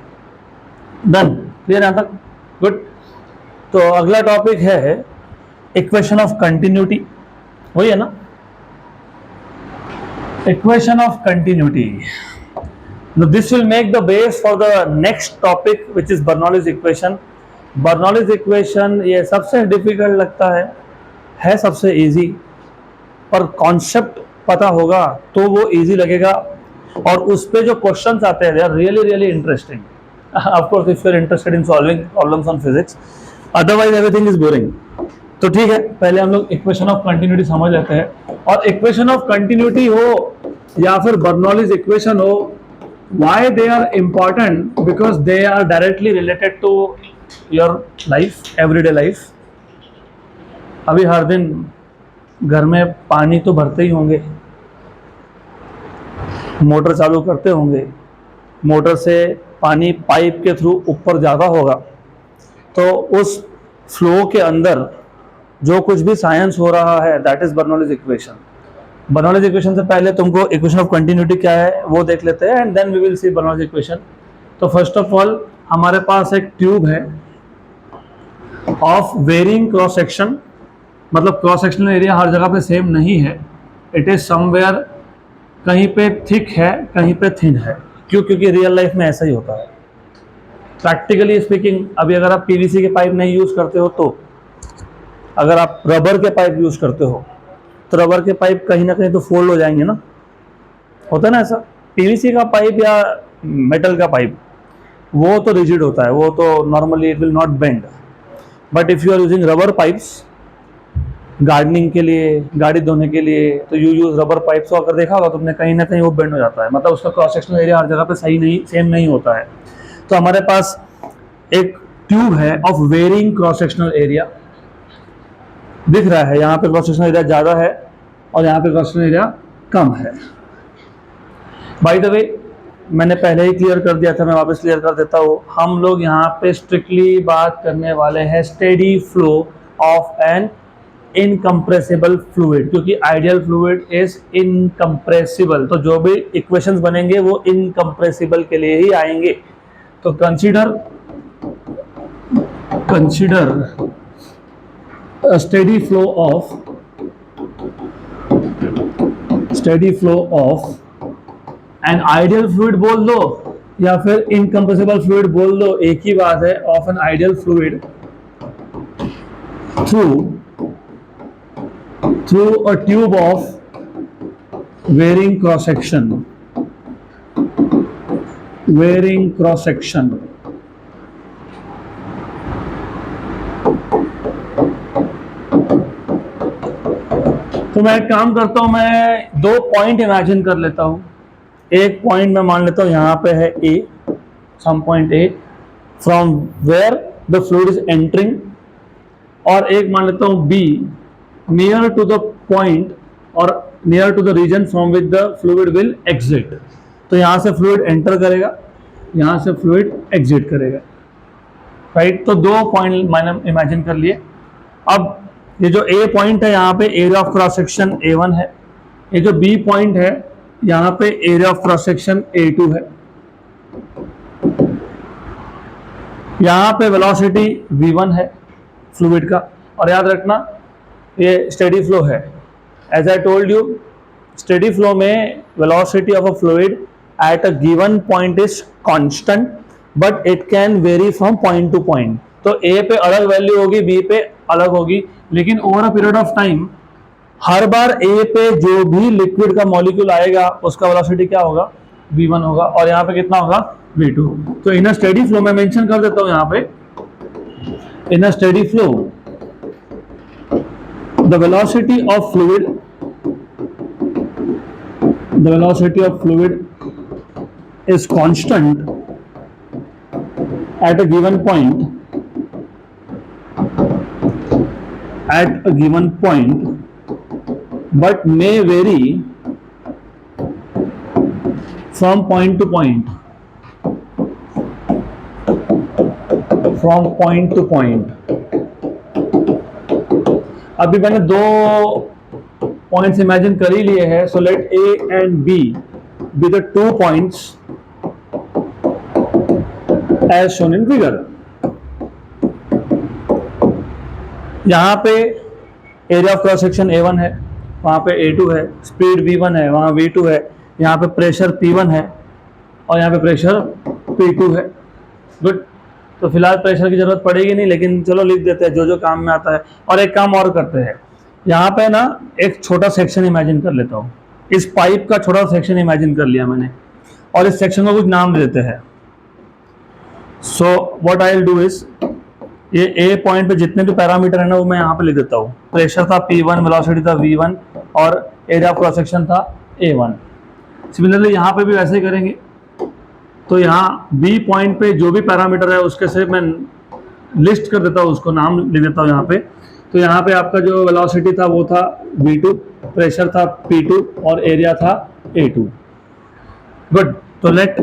Done. Clear यहाँ तक? Good. तो अगला topic है equation of continuity. वही है ना? Equation of continuity. Now this will make the base for the next topic, which is Bernoulli's equation. Bernoulli's equation ये सबसे डिफिकल्ट लगता है सबसे इजी, पर कॉन्सेप्ट पता होगा तो वो इजी लगेगा। और उस पे जो क्वेश्चंस आते हैं, they are really really interesting. Of course if you are interested in solving problems on physics, otherwise everything is boring. तो ठीक है, पहले हम लोग इक्वेशन ऑफ कंटिन्यूटी समझ लेते हैं। और इक्वेशन ऑफ कंटिन्यूटी हो या फिर बर्नौलीज इक्वेशन हो, why they are important? Because they are directly related to your life, everyday life. अभी हर दिन घर में पानी तो भरते ही होंगे, मोटर चालू करते होंगे, मोटर से पानी पाइप के थ्रू ऊपर ज़्यादा होगा, तो उस फ्लो के अंदर जो कुछ भी साइंस हो रहा है that is Bernoulli's equation. Bernoulli's equation से पहले तुमको इक्वेशन ऑफ कंटिन्यूटी क्या है वो देख लेते हैं, and then we will see Bernoulli's equation. तो फर्स्ट ऑफ ऑल हमारे पास एक ट्यूब है ऑफ वेरिंग क्रॉस सेक्शन, मतलब क्रॉस सेक्शनल एरिया हर जगह पे सेम नहीं है। इट इज समवेयर, कहीं पे थिक है कहीं पे थिन है। क्यों? क्योंकि रियल लाइफ में ऐसा ही होता है। प्रैक्टिकली स्पीकिंग, अभी अगर आप पीवीसी के पाइप नहीं यूज़ करते हो, तो अगर आप रबर के पाइप यूज़ करते हो तो रबर के पाइप कहीं ना कहीं तो फोल्ड हो जाएंगे ना, होता है ना ऐसा। पीवीसी का पाइप या मेटल का पाइप वो तो रिजिड होता है, वो तो normally it will not bend. But if you are using rubber pipes gardening के लिए, गाड़ी धोने के लिए, तो यू यूज रबर पाइप्स। अगर देखा होगा तुमने, कहीं ना कहीं वो बेंड हो जाता है, मतलब उसका क्रॉस सेक्शनल एरिया हर जगह पे सही नहीं, सेम नहीं होता है। तो हमारे पास एक ट्यूब है of varying cross sectional area, दिख रहा है यहाँ पे क्रॉस सेक्शनल एरिया ज़्यादा है, और यहाँ पे क्रॉस सेक्शन एरिया कम है। बाय द वे मैंने पहले ही क्लियर कर दिया था, मैं वापस क्लियर कर देता हूँ। हम लोग यहाँ पे स्ट्रिक्टली बात करने वाले हैं steady flow of an incompressible fluid, क्योंकि आइडियल फ्लूइड इज इनकम्प्रेसिबल, तो जो भी इक्वेशंस बनेंगे वो इनकम्प्रेसिबल के लिए ही आएंगे। तो consider steady flow of an ideal fluid बोल दो या फिर इनकम्प्रेसिबल फ्लूइड बोल दो, एक ही बात है। Of an ideal fluid through a tube of varying cross section तो मैं एक काम करता हूं, मैं दो पॉइंट इमेजिन कर लेता हूं। एक पॉइंट मैं मान लेता हूं यहां पे है A, some point A from where the fluid is entering, और एक मान लेता हूं B near to the point और near to the region from which the fluid will exit. तो यहां से फ्लूइड एंटर करेगा, यहां से फ्लूइड एग्जिट करेगा, राइट। तो दो पॉइंट मैंने इमेजिन कर लिए। अब ये जो ए पॉइंट है यहाँ पे area of cross section A1 है, ये जो बी पॉइंट है यहाँ पे area of cross section A2 है। यहाँ पे वेलोसिटी V1 है फ्लूइड का, और याद रखना ये स्टेडी फ्लो है। As I told you, steady flow में velocity of a fluid at a given point is constant, but it can vary from point to point. तो ए पे अलग वैल्यू होगी, बी पे अलग होगी, लेकिन over a period of time हर बार ए पे जो भी लिक्विड का मॉलिक्यूल आएगा उसका वेलोसिटी क्या होगा, V1 होगा, और यहाँ पे कितना होगा, V2। तो इन अ स्टेडी फ्लो मैं मेंशन कर देता हूं यहाँ पे, in a steady flow the velocity of fluid is constant at a given point, but may vary from point to point, अभी मैंने दो पॉइंट्स इमेजिन कर ही लिए हैं। So let A and B be the 2 points as shown in figure। यहां पे area of cross section A1 है, वहां पे A2 है, स्पीड V1 है, वहां V2 है, यहां पे प्रेशर P1 है और यहां पे प्रेशर P2 है। गुड। तो फिलहाल प्रेशर की जरूरत पड़ेगी नहीं, लेकिन चलो लिख देते हैं जो जो काम में आता है। और एक काम और करते हैं, यहां पे ना एक छोटा सेक्शन इमेजिन कर लेता हूं। इस पाइप का छोटा सेक्शन इमेजिन कर लिया मैंने, और इस सेक्शन को कुछ नाम दे देते हैं। So what I will do is, ये ए पॉइंट पे जितने भी पैरामीटर है ना वो मैं यहाँ पे लिख देता हूँ। प्रेशर था P1, वेलोसिटी था V1 और एरिया ऑफ क्रॉस सेक्शन था A1। सिमिलरली यहाँ पे भी वैसे ही करेंगे। तो यहाँ बी पॉइंट पे जो भी पैरामीटर है उसके से मैं लिस्ट कर देता हूँ, उसको नाम लिख देता हूँ यहाँ पे। तो यहाँ पे आपका जो वेलोसिटी था वो था V2, प्रेशर था P2 और एरिया था A2। गुड। तो लेट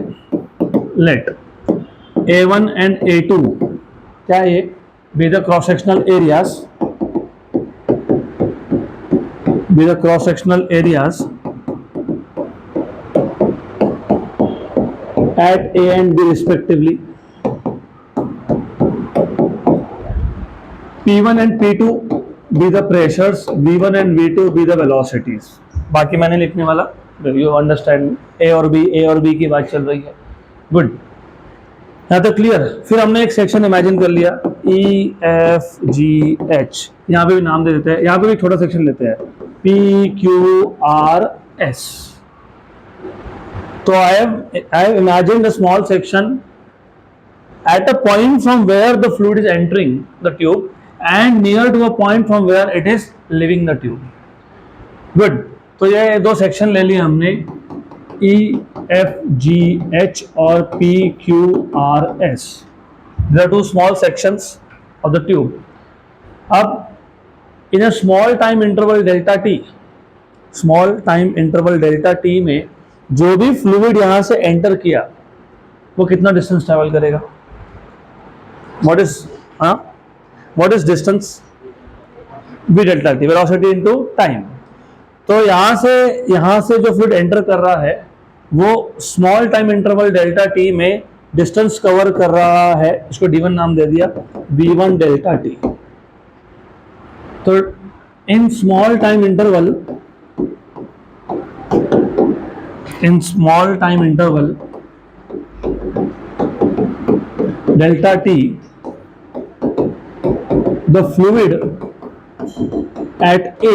A1 एंड A2 क्या ये be the cross sectional areas at A and B respectively। P1 and P2 be the pressures, V1 and V2 be the velocities। बाकी मैंने लिखने वाला, you understand, A और B की बात चल रही है। गुड, यहाँ तो क्लियर। फिर हमने एक सेक्शन इमेजिन कर लिया EFGH, यहाँ पे भी नाम दे देते हैं, यहाँ पे भी छोटा सेक्शन लेते हैं PQRS। तो I have imagined a small section at a point from where the fluid is entering the tube and near to a point from where it is leaving the tube। Good। तो ये दो section ले लिए हमने, EFGH और PQRS। There are two small sections of the tube। अब in a small time interval delta t, small time interval delta T में जो भी फ्लूइड यहां से एंटर किया वो कितना डिस्टेंस ट्रेवल करेगा? What is distance? v delta T, velocity into time. तो यहां से जो फ्लूइड एंटर कर रहा है वो small time interval delta T में डिस्टेंस कवर कर रहा है, इसको d1 नाम दे दिया, v1 डेल्टा टी। तो in small time interval delta t, the fluid at A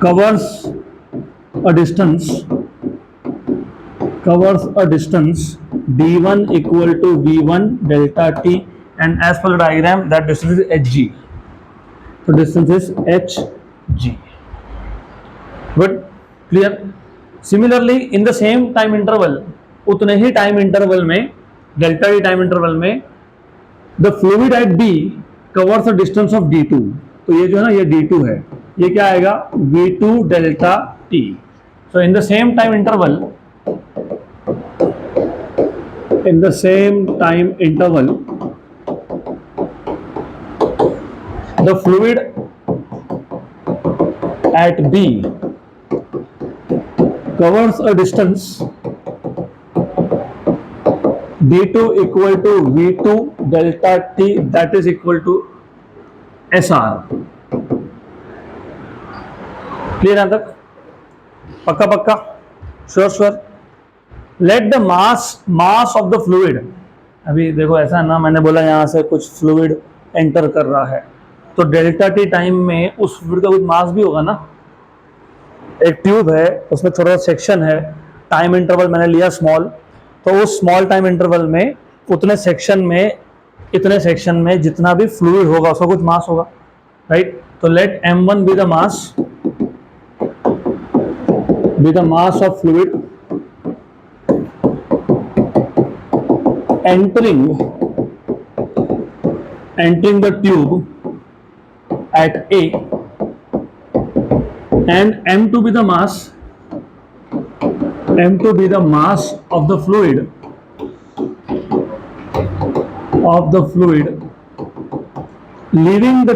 covers a distance d1 equal to v1 delta t, and as per the diagram that distance is hg. So distance is hg. Good, clear? Similarly in the same time interval, उतने ही time interval में, delta T time interval में, the fluid at B covers a distance of d2। तो ये जो है ना, ये d2 है, ये क्या आएगा? v2 delta t। So in the same time interval the fluid at b covers a distance d2 equal to v2 delta t, that is equal to sr। Clear है तक? पक्का पक्का, sure. Let the mass of the fluid. अभी देखो ऐसा है ना, मैंने बोला यहां से कुछ फ्लूइड एंटर कर रहा है, तो डेल्टा टी टाइम में उस फ्लूइड का कुछ मास भी होगा ना। एक ट्यूब है, उसमें थोड़ा सेक्शन है, टाइम इंटरवल मैंने लिया स्मॉल, तो उस स्मॉल टाइम इंटरवल में इतने सेक्शन में जितना भी फ्लूइड होगा उसका कुछ मास होगा, राइट? तो let m1 be the mass of fluid entering the tube at A, and m2 be the mass of the fluid leaving the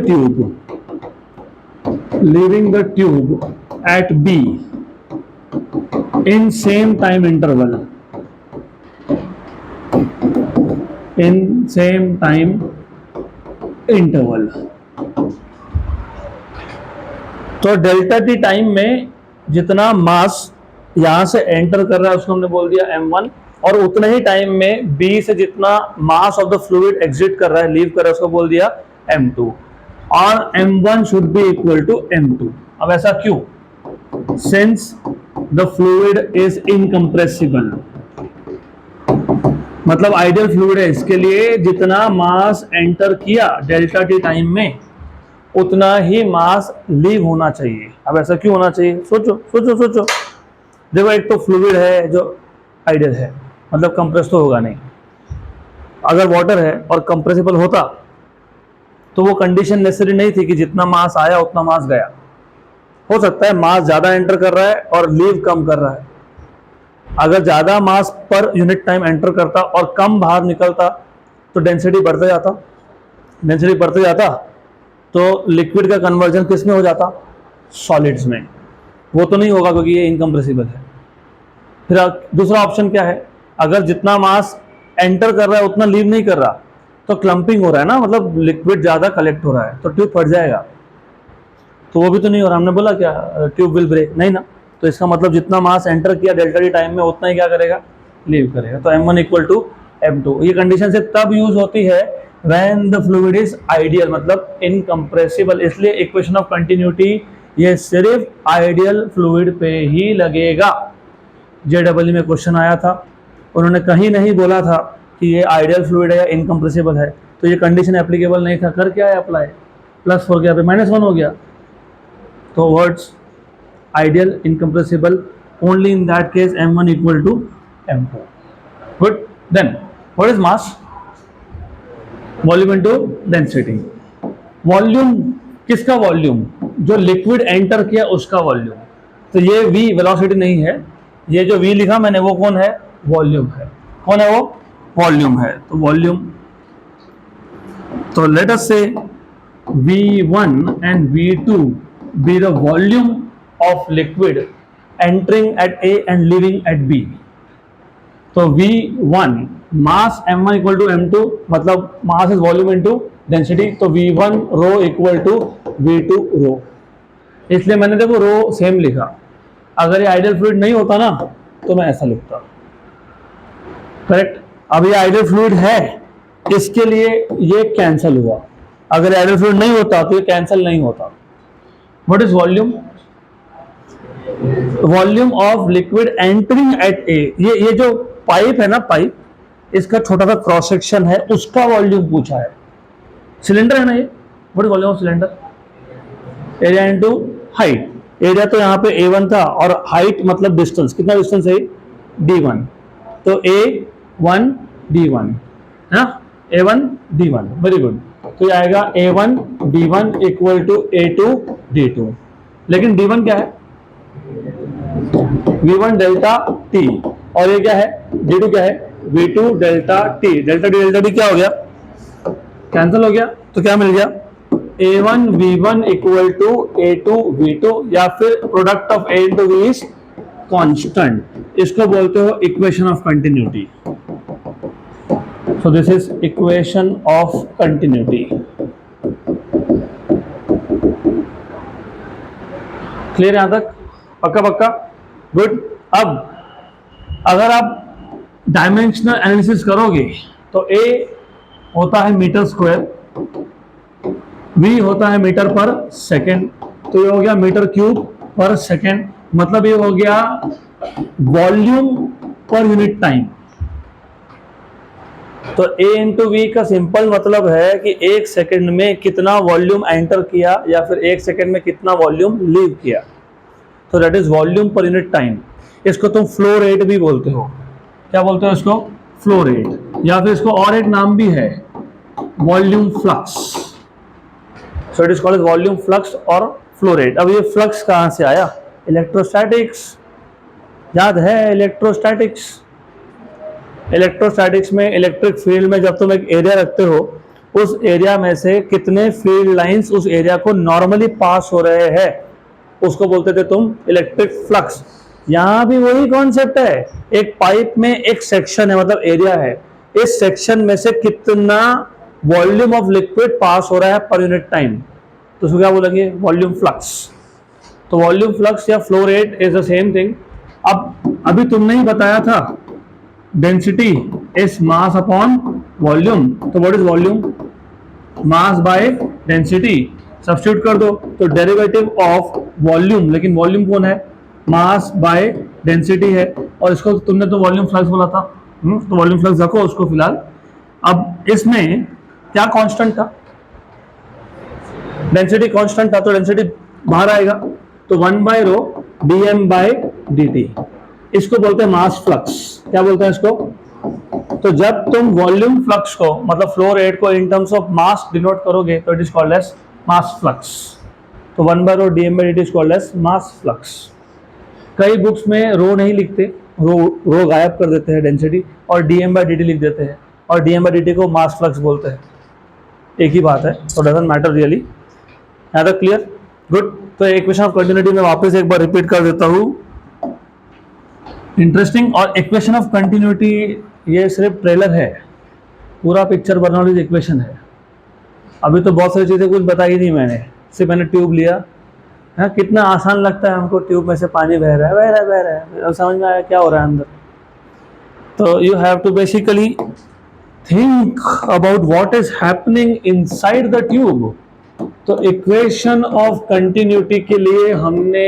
tube at B in same time interval, तो delta T time में जितना मास यहां से enter कर रहा है उसको हमने बोल दिया m1, और उतने ही टाइम में B से जितना मास ऑफ द फ्लूइड एग्जिट कर रहा है, लीव कर रहा है, उसको बोल दिया m2, और m1 should be equal to m2। अब ऐसा क्यों? Since the fluid is incompressible, मतलब आइडियल फ्लूइड है, इसके लिए जितना मास एंटर किया डेल्टा टी टाइम में उतना ही मास लीव होना चाहिए। अब ऐसा क्यों होना चाहिए? सोचो। देखो, एक तो फ्लूइड है जो आइडियल है, मतलब कंप्रेस तो होगा नहीं। अगर वाटर है और कंप्रेसिबल होता तो वो कंडीशन नेसेसरी नहीं थी कि जितना मास आया उतना मास गया। हो सकता है मास ज्यादा एंटर कर रहा है और लीव कम कर रहा है। अगर ज्यादा मास पर यूनिट टाइम एंटर करता और कम बाहर निकलता तो डेंसिटी बढ़ते जाता तो लिक्विड का कन्वर्जन किस में हो जाता? सॉलिड्स में। वो तो नहीं होगा क्योंकि ये इनकम्प्रेसिबल है। फिर दूसरा ऑप्शन क्या है? अगर जितना मास एंटर कर रहा है उतना लीव नहीं कर रहा तो क्लम्पिंग हो रहा है ना, मतलब लिक्विड ज्यादा कलेक्ट हो रहा है तो ट्यूब फट जाएगा। तो वो भी तो नहीं हो रहा। हमने बोला क्या ट्यूब विल ब्रेक? नहीं ना। तो इसका मतलब जितना मास एंटर किया डेल्टा टी टाइम में उतना ही क्या करेगा? लीव करेगा। तो m1 इक्वल टू m2। ये कंडीशन से तब यूज होती है when the fluid is ideal, मतलब इनकम्प्रेसिबल। इसलिए इक्वेशन ऑफ कंटिन्यूटी ये सिर्फ आइडियल फ्लूइड पे ही लगेगा। JEE में क्वेश्चन आया था, उन्होंने कहीं नहीं बोला था कि ये आइडियल फ्लूइड है या इनकम्प्रेसिबल है, तो ये कंडीशन एप्लीकेबल नहीं था। कर क्या है अप्लाई? +4 गया पे -1 हो गया। तो words ideal, incompressible, only in that case m1 equal to m2. Good. Then what is mass? Volume into density. Volume किसका? वॉल्यूम जो लिक्विड एंटर किया उसका वॉल्यूम। तो ये v वेलोसिटी नहीं है, ये जो v लिखा मैंने वो कौन है, वॉल्यूम है। कौन है वो, वॉल्यूम है। तो वॉल्यूम, तो लेट अस से v1 and v2 be the volume of liquid entering at A and leaving at B। तो v1 mass m1 equal to m2, मतलब मास इज वॉल्यूम इनटू डेंसिटी, तो v1 rho equal to v2 रो। इसलिए मैंने देखो रो same लिखा। अगर ये ideal fluid नहीं होता ना तो मैं ऐसा लिखता, करेक्ट। अब ये आइडियल फ्लूइड है, इसके लिए ये कैंसिल हुआ। अगर आइडियल फ्लूइड नहीं होता तो ये कैंसिल नहीं होता। What is volume, volume of liquid entering at A. ये जो पाइप है ना, पाइप, इसका छोटा सा क्रॉस सेक्शन है, उसका वॉल्यूम पूछा है। सिलेंडर है ना ये, what is volume of cylinder, area into height. Area तो यहाँ पे A1 था और हाइट मतलब डिस्टेंस, कितना डिस्टेंस है, D1। तो A1 D1 है ना, A1 D1, वेरी गुड। तो ये आएगा A1 D1 equal to A2 D2। लेकिन D1 क्या है, V1 डेल्टा T, और ये क्या है, D2 क्या है, V2 delta T। Delta T delta T क्या हो गया, कैंसिल हो गया। तो क्या मिल गया, A1 V1 equal to A2 V2, या फिर product of A into V is constant. इसको बोलते हो equation of continuity. So this is equation of continuity. Clear यहां तक, पक्का पक्का, गुड। अब अगर आप डायमेंशनल एनालिसिस करोगे तो A होता है मीटर स्क्वायर, V होता है मीटर पर सेकेंड, तो ये हो गया मीटर क्यूब पर सेकेंड, मतलब ये हो गया वॉल्यूम पर यूनिट टाइम। तो A इंटू V का सिंपल मतलब है कि एक सेकेंड में कितना वॉल्यूम एंटर किया या फिर एक सेकेंड में कितना वॉल्यूम लीव किया। तो that is volume per unit time. इसको तुम फ्लो रेट भी बोलते हो। क्या बोलते हो इसको, फ्लो रेट, या फिर इसको और एक नाम भी है, volume flux. So it is called volume flux और फ्लो रेट। अब ये फ्लक्स कहां से आया, इलेक्ट्रोस्टैटिक्स, याद है इलेक्ट्रोस्टैटिक्स। इलेक्ट्रोस्टैटिक्स में इलेक्ट्रिक फील्ड में जब तुम एक एरिया रखते हो, उस एरिया में से कितने फील्ड लाइंस उस एरिया को नॉर्मली पास हो रहे हैं, उसको बोलते थे तुम इलेक्ट्रिक फ्लक्स। यहां भी वही कॉन्सेप्ट है, एक पाइप में एक सेक्शन है, मतलब एरिया है, इस सेक्शन में से कितना वॉल्यूम ऑफ लिक्विड पास हो रहा है पर यूनिट टाइम, तो उसको क्या बोलेंगे, वॉल्यूम फ्लक्स। तो वॉल्यूम फ्लक्स या flow rate is the same thing. अब अभी तुमने ही बताया था density is mass upon volume, तो what is volume, mass by density. Substitute कर दो तो डेरिवेटिव ऑफ वॉल्यूम, लेकिन वॉल्यूम कौन है, मास बाय डेंसिटी है, और इसको तुमने तो वॉल्यूम फ्लक्स बोला था, तो वॉल्यूम फ्लक्स रखो उसको फिलहाल। अब इसमें क्या कांस्टेंट था, डेंसिटी कांस्टेंट था, तो डेंसिटी बाहर आएगा, तो 1 by rho dm by dt। इसको बोलते हैं मास फ्लक्स। क्या बोलते हैं इसको, तो जब तुम वॉल्यूम फ्लक्स को मतलब फ्लो रेट को in terms of mass denote करोगे तो it is called as mass flux. तो 1 by rho dm by dt is called as mass flux. कई बुक्स में रो नहीं लिखते, रो गायब कर देते हैं डेंसिटी, और dm बाय dt लिख देते हैं, और dm बाय dt को मास फ्लक्स बोलते हैं। एक ही बात है, तो डजंट मैटर रियली। यहाँ तक क्लियर, गुड। तो इक्वेशन ऑफ कंटिन्यूटी में वापस एक बार रिपीट कर देता हूँ, इंटरेस्टिंग। और इक्वेशन ऑफ कंटिन्यूटी ये सिर्फ ट्रेलर है, पूरा पिक्चर बर्नौलीज इक्वेशन है। अभी तो बहुत सारी चीज़ें कुछ बताई नहीं मैंने, सिर्फ मैंने ट्यूब लिया है। कितना आसान लगता है हमको, ट्यूब में से पानी बह रहा है, बह रहा है, बह रहा है, अब समझ में आया क्या हो रहा है अंदर। तो you have to basically think about what is happening inside the tube. तो इक्वेशन ऑफ कंटिन्यूटी के लिए हमने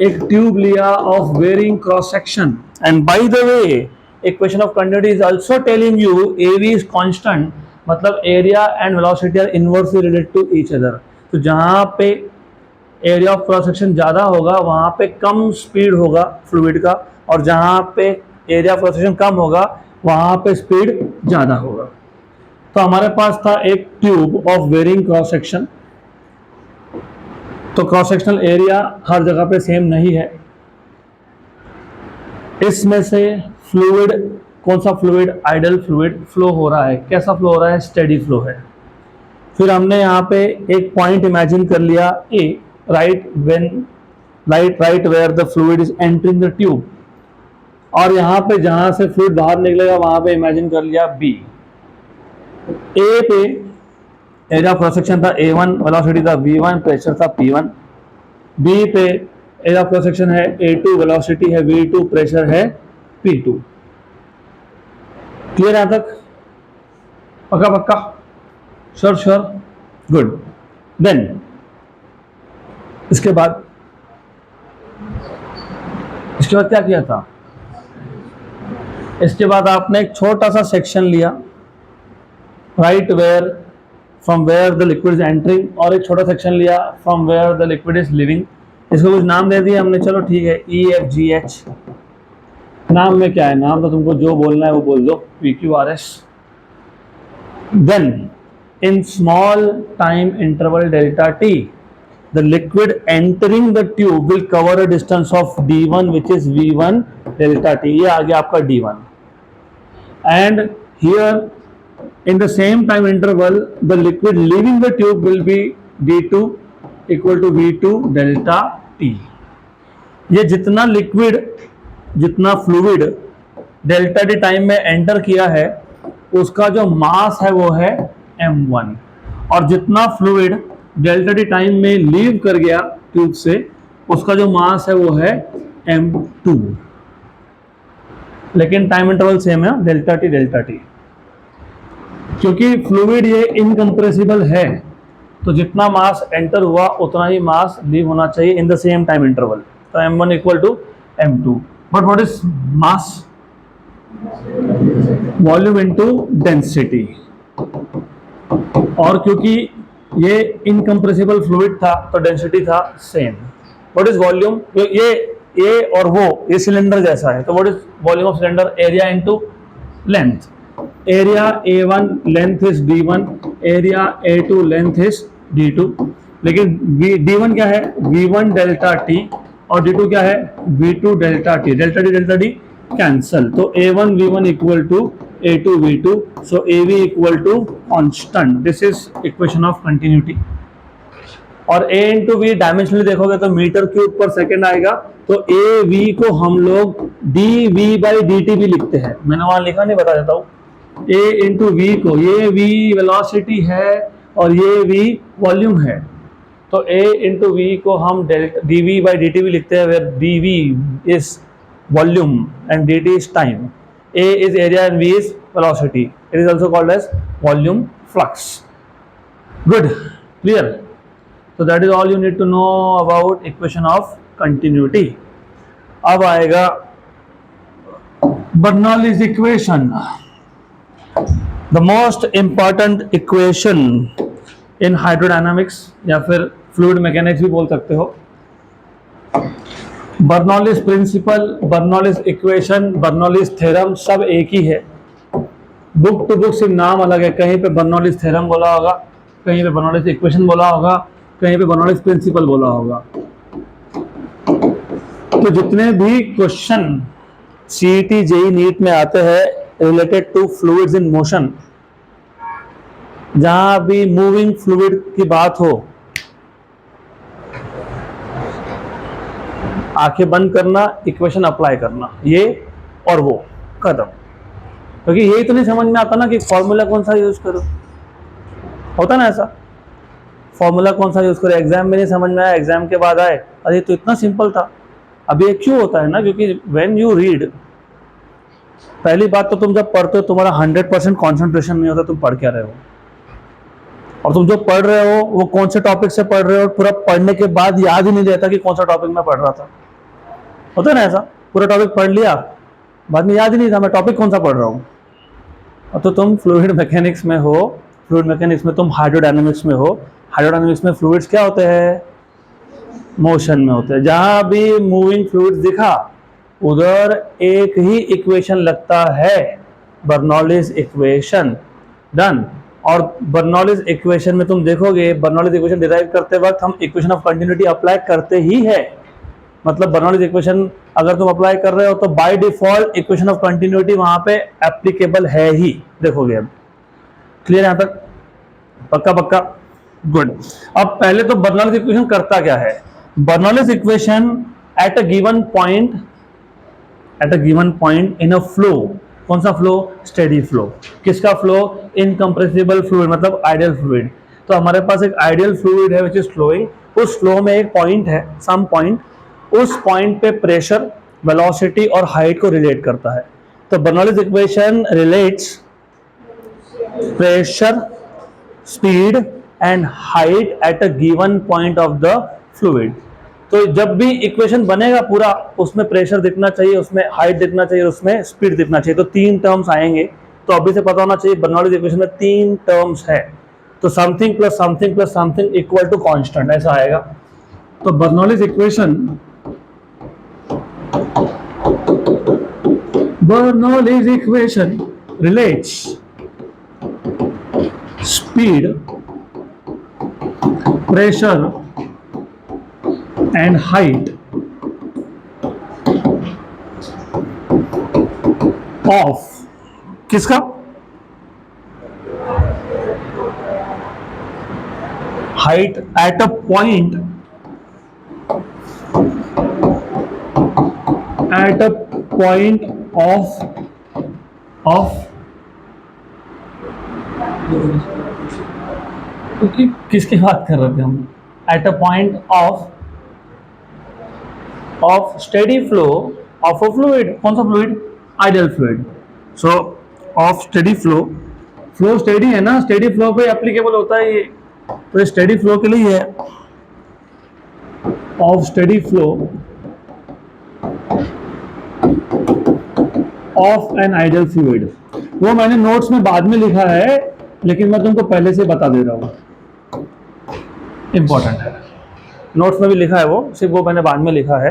एक ट्यूब लिया of varying cross section, and by the way equation of continuity is also telling you AV is constant, मतलब area and velocity are inversely related to each other. तो जहां पे area of cross section ज़्यादा होगा वहाँ पे कम speed होगा fluid का, और जहाँ पे एरिया ऑफ क्रॉस सेक्शन कम होगा वहाँ पे स्पीड ज़्यादा होगा। तो हमारे पास था एक tube of varying cross section, तो क्रॉस सेक्शनल एरिया हर जगह पे सेम नहीं है। इसमें से फ्लूइड, कौन सा फ्लूइड? आइडल फ्लूइड फ्लो हो रहा है। कैसा फ्लो हो रहा है? स्टेडी फ्लो है। फिर हमने यहाँ पे एक पॉइंट इमेजिन कर लिया A, right where the fluid is entering the tube, और यहाँ पे जहां से फ्लूइड बाहर निकलेगा वहां पे इमेजिन कर लिया बी। ए पे एरिया ऑफ क्रॉस सेक्शन था A1, वेलोसिटी था V1, प्रेशर था P1। बी पे एरिया ऑफ क्रॉस सेक्शन है A2, वेलोसिटी है V2, प्रेशर है P2। क्लियर यहां तक? पक्का पक्का? श्योर? गुड। देन इसके बाद क्या किया था? इसके बाद आपने एक छोटा सा सेक्शन लिया, right where from where the liquid is entering, और एक छोटा सेक्शन लिया from where the liquid is leaving. इसको कुछ नाम दे दिया हमने, चलो ठीक है, EFGH। नाम में क्या है? नाम तो तुमको जो बोलना है वो बोल दो, PQRS। Then in small time interval delta T, the liquid entering the tube will cover a distance of D1 which is V1 delta T। ये आ गया आपका D1। and here in the same time interval the liquid leaving the tube will be D2 equal to V2 delta T। ये जितना liquid, जितना fluid delta T time में enter किया है उसका जो मास है वो है M1, और जितना फ्लूइड डेल्टा टी टाइम में लीव कर गया ट्यूब से उसका जो मास है वो है M2। लेकिन टाइम इंटरवल सेम है, डेल्टा टी। क्योंकि फ्लूइड ये इनकंप्रेसिबल है तो जितना मास एंटर हुआ उतना ही मास लीव होना चाहिए in the same time interval. तो M1 equal to M2। But what is mass? Volume into density. और क्योंकि ये इनकंप्रेसिबल फ्लूइड था तो डेंसिटी था सेम। What is volume? ये और वो ये सिलेंडर जैसा है, तो what is volume of cylinder? Area into length. Area A1 length is D1, area A2 length is D2। लेकिन D1 क्या है? V1 डेल्टा T, और D2 क्या है? V2 delta T। Delta T cancel, तो A1 V1 equal to A2 V2, so AV equal to constant। This is equation of continuity। और A into V dimensionally देखोगे तो metre cube पर second आएगा, तो AV को हम लोग dV by dt भी लिखते हैं। मैंने वहां लिखा नहीं, बता देता हूँ। A into V को, ये V वेलोसिटी है और ये V वॉल्यूम है, तो A into V को हम dV by dt भी लिखते हैं, where dV is volume and dt is time। A is area and V is velocity। It is also called as volume flux। Good, clear? So that is all you need to know about equation of continuity। अब आएगा Bernoulli's equation, the most important equation in hydrodynamics या फिर fluid mechanics भी बोल सकते हो। Bernoulli's principle, Bernoulli's equation, Bernoulli's theorem सब एक ही है। बुक टू बुक सिर्फ नाम अलग है। कहीं पे बर्नौलीज थ्योरम बोला होगा, कहीं पे बर्नौलीज इक्वेशन बोला होगा, कहीं पे बर्नौलीज प्रिंसिपल बोला होगा। तो जितने भी क्वेश्चन CET JEE नीट में आते हैं related to fluids in motion, जहां भी मूविंग फ्लूइड की बात हो, आंखें बंद करना, इक्वेशन अप्लाई करना, ये और वो खत्म। क्योंकि यही तो नहीं समझ में आता ना कि फॉर्मूला कौन सा यूज करो। होता ना ऐसा, फॉर्मूला कौन सा यूज करो, एग्जाम में नहीं समझ में आया, एग्जाम के बाद आए अरे तो इतना सिंपल था। अब ये क्यों होता है ना, क्योंकि व्हेन यू रीड, पहली बात तो तुम जब पढ़ते हो तुम्हारा 100% कॉन्सेंट्रेशन नहीं होता, तुम पढ़ क्या रहे हो, और तुम जो पढ़ रहे हो वो कौन से टॉपिक से पढ़ रहे हो, पूरा पढ़ने के बाद याद ही नहीं रहता कि कौन सा टॉपिक मैं पढ़ रहा था। होता है ना ऐसा, पूरा टॉपिक पढ़ लिया, बाद में याद ही नहीं था मैं टॉपिक कौन सा पढ़ रहा हूँ। और तो तुम फ्लूइड मैकेनिक्स में हो, फ्लूइड मैकेनिक्स में तुम हाइड्रोडायनामिक्स में हो। हाइड्रोडायनामिक्स में फ्लूइड्स क्या होते हैं? मोशन में होते हैं। जहां भी मूविंग फ्लूइड्स दिखा उधर एक ही इक्वेशन लगता है, बर्नौलीज इक्वेशन। डन। और बर्नौलीज इक्वेशन में तुम देखोगे, बर्नौलीज इक्वेशन डिराइव करते वक्त हम इक्वेशन ऑफ कंटिन्यूटी अप्लाई करते ही है। मतलब बर्नौलीज इक्वेशन अगर तुम अप्लाई कर रहे हो तो by default equation of continuity वहां पे एप्लीकेबल है ही। देखोगे अब क्लियर यहां तक? पक्का पक्का, गुड। अब पहले तो बर्नौलीज इक्वेशन करता क्या है? Bernoulli's equation eight a given point in a flow, कौन सा फ्लो? Steady flow. किसका फ्लो? इनकम्प्रेसिबल फ्लूइड, मतलब आइडियल फ्लूइड। तो हमारे पास एक आइडियल फ्लूइड है विच इज फ्लोइंग, उस फ्लो में एक पॉइंट है, सम पॉइंट, उस पॉइंट पे प्रेशर, वेलोसिटी और हाइट को रिलेट करता है। तो Bernoulli's equation relates pressure, speed and height at a given point of the fluid. तो जब भी इक्वेशन बनेगा पूरा, उसमें प्रेशर दिखना चाहिए, उसमें हाइट दिखना चाहिए, उसमें स्पीड दिखना चाहिए। तो तीन टर्म्स आएंगे। तो अभी से पता होना चाहिए बर्नौलीज इक्वेशन में तीन टर्म्स है। तो something plus something plus something equal to constant, ऐसा आएगा। तो Bernoulli's equation relates speed, pressure and height of, किसका? Height at a point, of किसकी बात कर रहे थे हम? At a point of steady flow of a fluid. कौन सा फ्लूइड? Ideal fluid. So of steady flow, flow steady है ना, स्टेडी फ्लो पे एप्लीकेबल होता है ये। तो स्टेडी फ्लो के लिए है, of steady flow of an ideal fluid. वो मैंने नोट्स में बाद में लिखा है, लेकिन मैं तुमको पहले से बता दे रहा हूं, इंपॉर्टेंट है। नोट्स में भी लिखा है वो, सिर्फ वो मैंने बाद में लिखा है।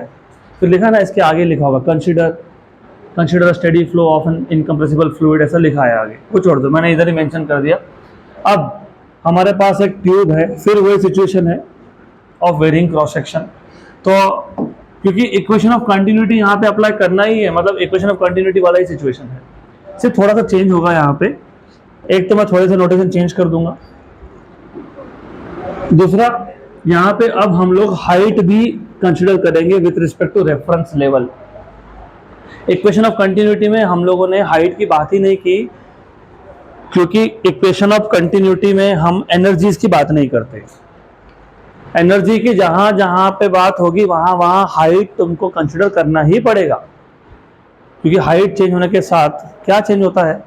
फिर लिखा ना, इसके आगे लिखा होगा consider steady flow of an incompressible fluid, ऐसा लिखा है आगे। वो छोड़ दो, मैंने इधर ही मेंशन कर दिया। अब हमारे पास एक ट्यूब है, फिर वही सिचुएशन है ऑफ वेरिंग क्रॉस सेक्शन। तो क्योंकि इक्वेशन ऑफ कंटिन्यूटी यहाँ पे अप्लाई करना ही है, मतलब इक्वेशन ऑफ कंटिन्यूटी वाला ही सिचुएशन है, सिर्फ थोड़ा सा चेंज होगा यहाँ पे। एक तो मैं थोड़े से नोटेशन चेंज कर दूंगा, दूसरा यहाँ पे अब हम लोग हाइट भी कंसिडर करेंगे with respect to reference level. Equation of continuity में हम लोगों ने हाइट की बात ही नहीं की, क्योंकि इक्वेशन ऑफ कंटिन्यूटी में हम एनर्जीज की बात नहीं करते। एनर्जी की जहां जहां पे बात होगी वहां वहां हाइट तुमको कंसिडर करना ही पड़ेगा, क्योंकि हाइट चेंज होने के साथ क्या चेंज होता है?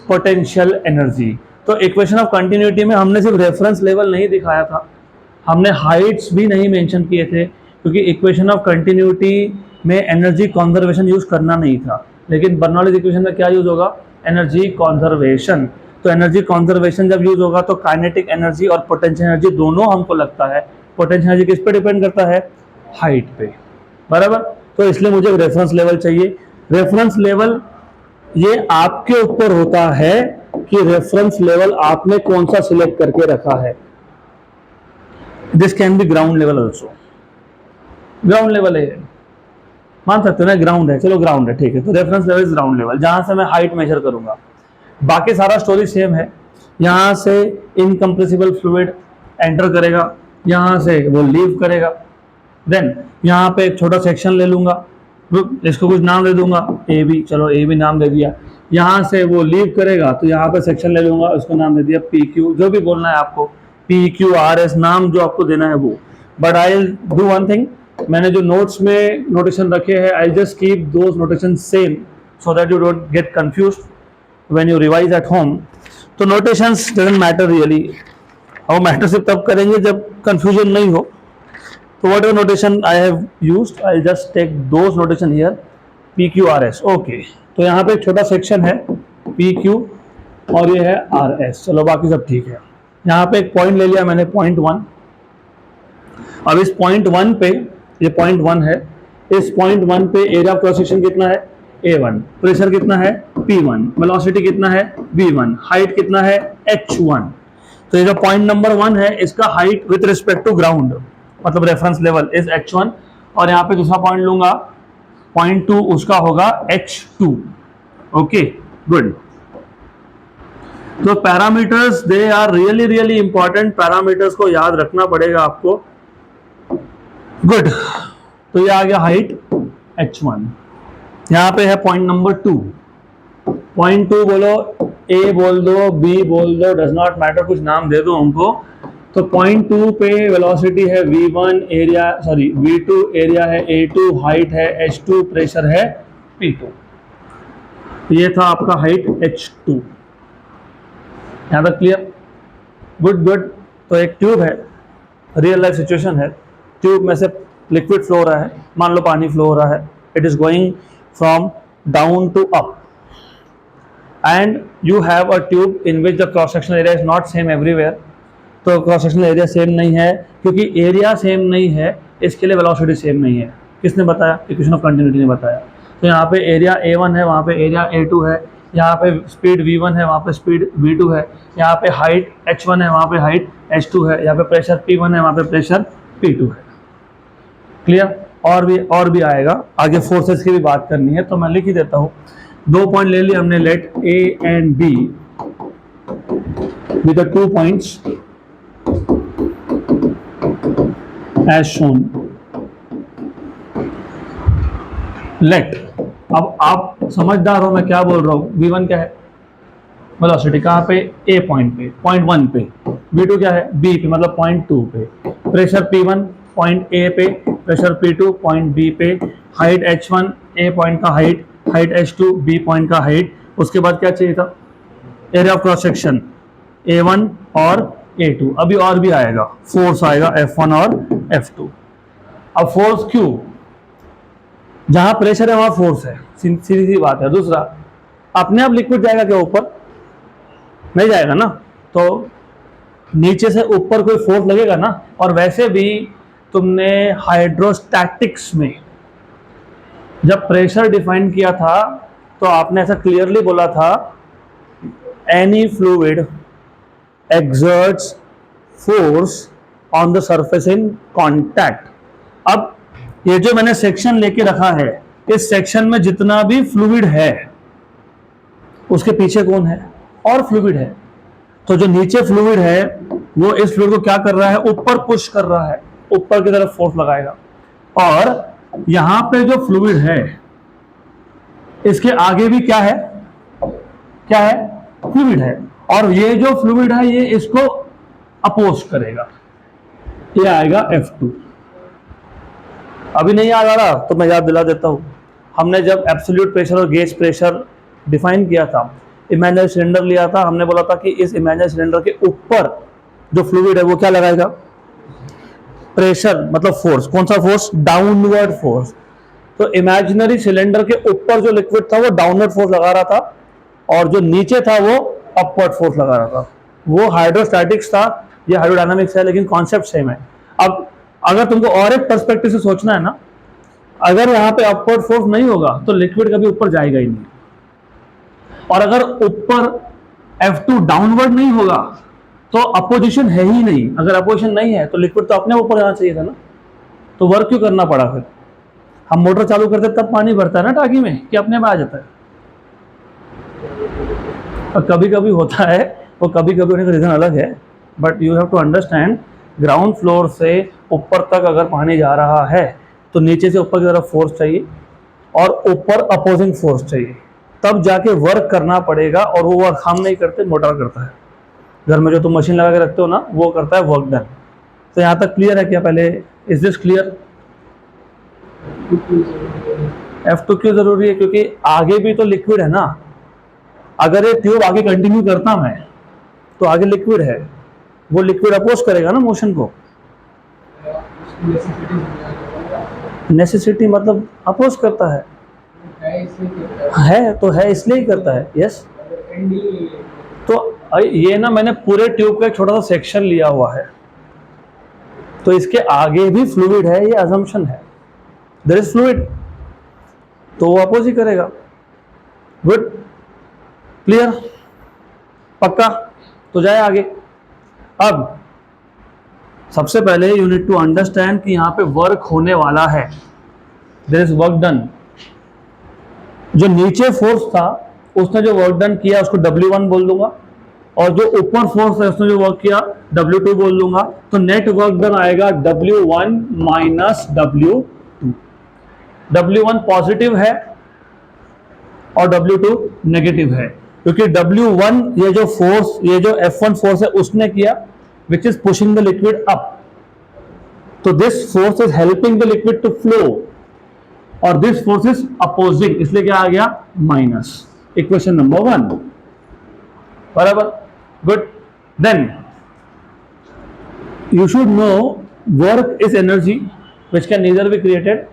Potential energy. तो इक्वेशन ऑफ कंटिन्यूटी में हमने सिर्फ रेफरेंस लेवल नहीं दिखाया था, हमने हाइट्स भी नहीं मेंशन किए थे, क्योंकि इक्वेशन ऑफ कंटिन्यूटी में एनर्जी कंजर्वेशन यूज करना नहीं था। लेकिन बर्नौलीज इक्वेशन में क्या यूज होगा? Energy conservation. तो एनर्जी कंजर्वेशन जब यूज होगा तो काइनेटिक एनर्जी और पोटेंशियल एनर्जी दोनों हमको लगता है। पोटेंशियल एनर्जी किस पे डिपेंड करता है? हाइट पे, बराबर। तो इसलिए मुझे रेफरेंस लेवल चाहिए। रेफरेंस लेवल ये आपके ऊपर होता है कि रेफरेंस लेवल आपने कौन सा सिलेक्ट करके रखा है। This can be ground level also, ground level है, मान सकते हो ना, ग्राउंड है, चलो ग्राउंड है, ठीक है। तो reference level is ground level, जहां से मैं हाइट मेजर करूंगा। बाकी सारा स्टोरी सेम है। यहां से इनकम्प्रेसिबल फ्लूइड एंटर करेगा, यहां से वो लीव करेगा, देन यहाँ पे एक छोटा सेक्शन ले लूंगा, इसको कुछ नाम दे दूंगा, ए बी, चलो ए बी नाम दे दिया। यहाँ से वो लीव करेगा तो यहाँ पे सेक्शन ले लूंगा, उसको नाम दे दिया पी क्यू, जो भी बोलना है आपको, पी क्यू आर एस, नाम जो आपको देना है वो। But I will do one thing, मैंने जो नोट्स में नोटेशन रखे हैं, I just keep those notation same so that you don't get confused when you revise at home. तो नोटेशंस डजंट मैटर रियली, और मैटर सिर्फ तब करेंगे जब कंफ्यूजन नहीं हो। तो whatever notation I have used, I just take those notation here, P Q R S, okay. तो यहाँ पे एक छोटा सेक्शन है पी क्यू और ये है आर एस, चलो बाकी सब ठीक है। यहाँ पे एक पॉइंट ले लिया मैंने, पॉइंट 1। अब इस पॉइंट 1 पे, ये पॉइंट 1 है, इस पॉइंट 1 पे एरिया ऑफ क्रॉस सेक्शन कितना है? A1। प्रेशर कितना है? P1, वेलोसिटी कितना है V1, हाइट कितना है H1। तो ये जो पॉइंट नंबर 1 है इसका height with respect to ground मतलब रेफरेंस लेवल इज H1, और यहाँ पे दूसरा पॉइंट लूंगा पॉइंट 2, उसका होगा H2। Okay good. तो parameters they are really really important, parameters को याद रखना पड़ेगा आपको। गुड, तो ये आ गया हाइट H1। यहाँ पे है पॉइंट नंबर 2, पॉइंट 2 बोलो, ए बोल दो, बी बोल दो, डज नॉट मैटर, कुछ नाम दे दो हमको। तो पॉइंट 2 पे वेलोसिटी है V1, area sorry V2, area है A2, हाइट है H2, प्रेशर है P2। ये था आपका हाइट H2। यहाँ तक क्लियर? Good good. तो एक ट्यूब है, रियल लाइफ सिचुएशन है, ट्यूब में से लिक्विड फ्लो हो रहा है, मान लो पानी फ्लो हो रहा है, it is going from down to up, and you have a tube in which the cross sectional area is not same everywhere। तो क्रॉस सेक्शनल एरिया सेम नहीं है, क्योंकि एरिया सेम नहीं है इसके लिए वेलोसिटी सेम नहीं है। किसने बताया? इक्वेशन ऑफ कंटिन्यूटी ने बताया। तो यहाँ पे एरिया A1 है, वहाँ पे एरिया A2 है, यहाँ पे स्पीड V1 है, वहाँ पे स्पीड V2 है, यहाँ पे हाइट H1 है, वहाँ पे हाइट H2 है, यहाँ पे प्रेशर P1 है, वहाँ पे प्रेशर P2 है। क्लियर? और भी आएगा, आगे फोर्सेस की भी बात करनी है, तो मैं लिख ही देता हूँ। 2 पॉइंट ले लिए हमने, let A and B with the 2 points as shown। Let, अब आप समझदार हो मैं क्या बोल रहा हूँ। V1 क्या है? वेलोसिटी कहाँ पे? A पॉइंट पे, पॉइंट 1 पे। V2 क्या है? B पे, मतलब पॉइंट 2 पे। प्रेशर P1 पॉइंट A पे, प्रेशर P2 पॉइंट B पे, हाइट H1 A पॉइंट का हाइट H2 B पॉइंट का हाइट। उसके बाद क्या चाहिए था? Area of cross section A1 और A2। अभी और भी आएगा, फोर्स आएगा F1 और F2। अब फोर्स क्यों? जहां प्रेशर है वहां फोर्स है, सीधी सी बात है। दूसरा, अपने आप लिक्विड जाएगा क्या ऊपर? नहीं जाएगा ना, तो नीचे से ऊपर कोई फोर्स लगेगा ना। और वैसे भी तुमने हाइड्रोस्टैटिक्स में जब प्रेशर डिफाइन किया था तो आपने ऐसा क्लियरली बोला था, any fluid exerts force on the surface in contact. अब ये जो मैंने सेक्शन लेके रखा है, इस सेक्शन में जितना भी फ्लूइड है उसके पीछे कौन है? और फ्लूइड है। तो जो नीचे फ्लूइड है वो इस फ्लूइड को क्या कर रहा है? ऊपर पुश कर रहा है, ऊपर की तरफ फोर्स लगाएगा। और यहां पे जो फ्लूइड है इसके आगे भी क्या है? क्या है? फ्लूइड है। और ये जो फ्लूइड है ये इसको अपोज करेगा, ये आएगा F2। अभी नहीं याद आ रहा तो मैं याद दिला देता हूं। हमने जब एब्सोल्यूट प्रेशर और गेज प्रेशर डिफाइन किया था, इमेजिनरी सिलेंडर लिया था, हमने बोला था कि इस इमेजिनरी सिलेंडर के ऊपर जो फ्लूइड है वो क्या लगाएगा? प्रेशर मतलब फोर्स। कौन सा फोर्स? Downward force. तो इमेजिनरी सिलेंडर के ऊपर जो लिक्विड था वो डाउनवर्ड फोर्स लगा रहा था, और जो नीचे था वो अपवर्ड फोर्स लगा रहा था। वो हाइड्रोस्टैटिक्स था, ये हाइड्रोडायनामिक्स है, लेकिन कॉन्सेप्ट सेम है। अब अगर तुमको और एक पर्सपेक्टिव से सोचना है ना, अगर यहाँ पे अपवर्ड फोर्स नहीं होगा तो लिक्विड कभी ऊपर जाएगा ही नहीं। और अगर ऊपर F2 डाउनवर्ड नहीं होगा तो अपोजिशन है ही नहीं। अगर अपोजिशन नहीं है तो लिक्विड तो अपने ऊपर जाना चाहिए था ना, तो वर्क क्यों करना पड़ा? फिर हम मोटर चालू करते तब पानी भरता है ना टाकी में, कि अपने में आ जाता है? और कभी कभी होता है, वो कभी कभी होने का रीजन अलग है, but you have to understand, ground floor से ऊपर तक अगर पानी जा रहा है तो नीचे से ऊपर की तरफ फोर्स चाहिए और ऊपर अपोजिंग फोर्स चाहिए, तब जाके वर्क करना पड़ेगा। और वो वर्क हम नहीं करते, मोटर करता है। घर में जो तुम मशीन लगा के रखते हो ना, वो करता है वर्क डन। तो यहाँ तक क्लियर है क्या? पहले इज दिस क्लियर? F2 क्यों जरूरी है? क्योंकि आगे भी तो लिक्विड है ना। अगर ये ट्यूब आगे कंटिन्यू करता मैं तो आगे लिक्विड है, वो लिक्विड अपोज करेगा ना मोशन को। नेसेसिटी मतलब अपोज करता है तो है इसलिए ही करता है। यस, तो ये ना मैंने पूरे ट्यूब का एक छोटा सा सेक्शन लिया हुआ है, तो इसके आगे भी फ्लूइड है, ये अजम्पशन है। देयर इज फ्लूइड, तो वो अपोज ही करेगा। गुड। क्लियर, पक्का? तो जाए आगे। अब सबसे पहले यू नीड टू अंडरस्टैंड कि यहाँ पे वर्क होने वाला है, देयर इज वर्क डन। जो नीचे फोर्स था उसने जो वर्क डन किया उसको W1 बोल दूंगा, और जो ऊपर फोर्स है उसने जो वर्क किया W2 बोल दूंगा। तो नेट वर्क डन आएगा W1 minus W2। W1 positive है और W2 नेगेटिव है, क्योंकि W1 ये जो फोर्स, ये जो F1 फोर्स है उसने किया, which is pushing the liquid up. तो this force is helping the liquid to flow, और दिस फोर्स इज अपोजिंग, इसलिए क्या आ गया माइनस। इक्वेशन नंबर 1, बराबर, good. Then you should know work is energy which can neither be created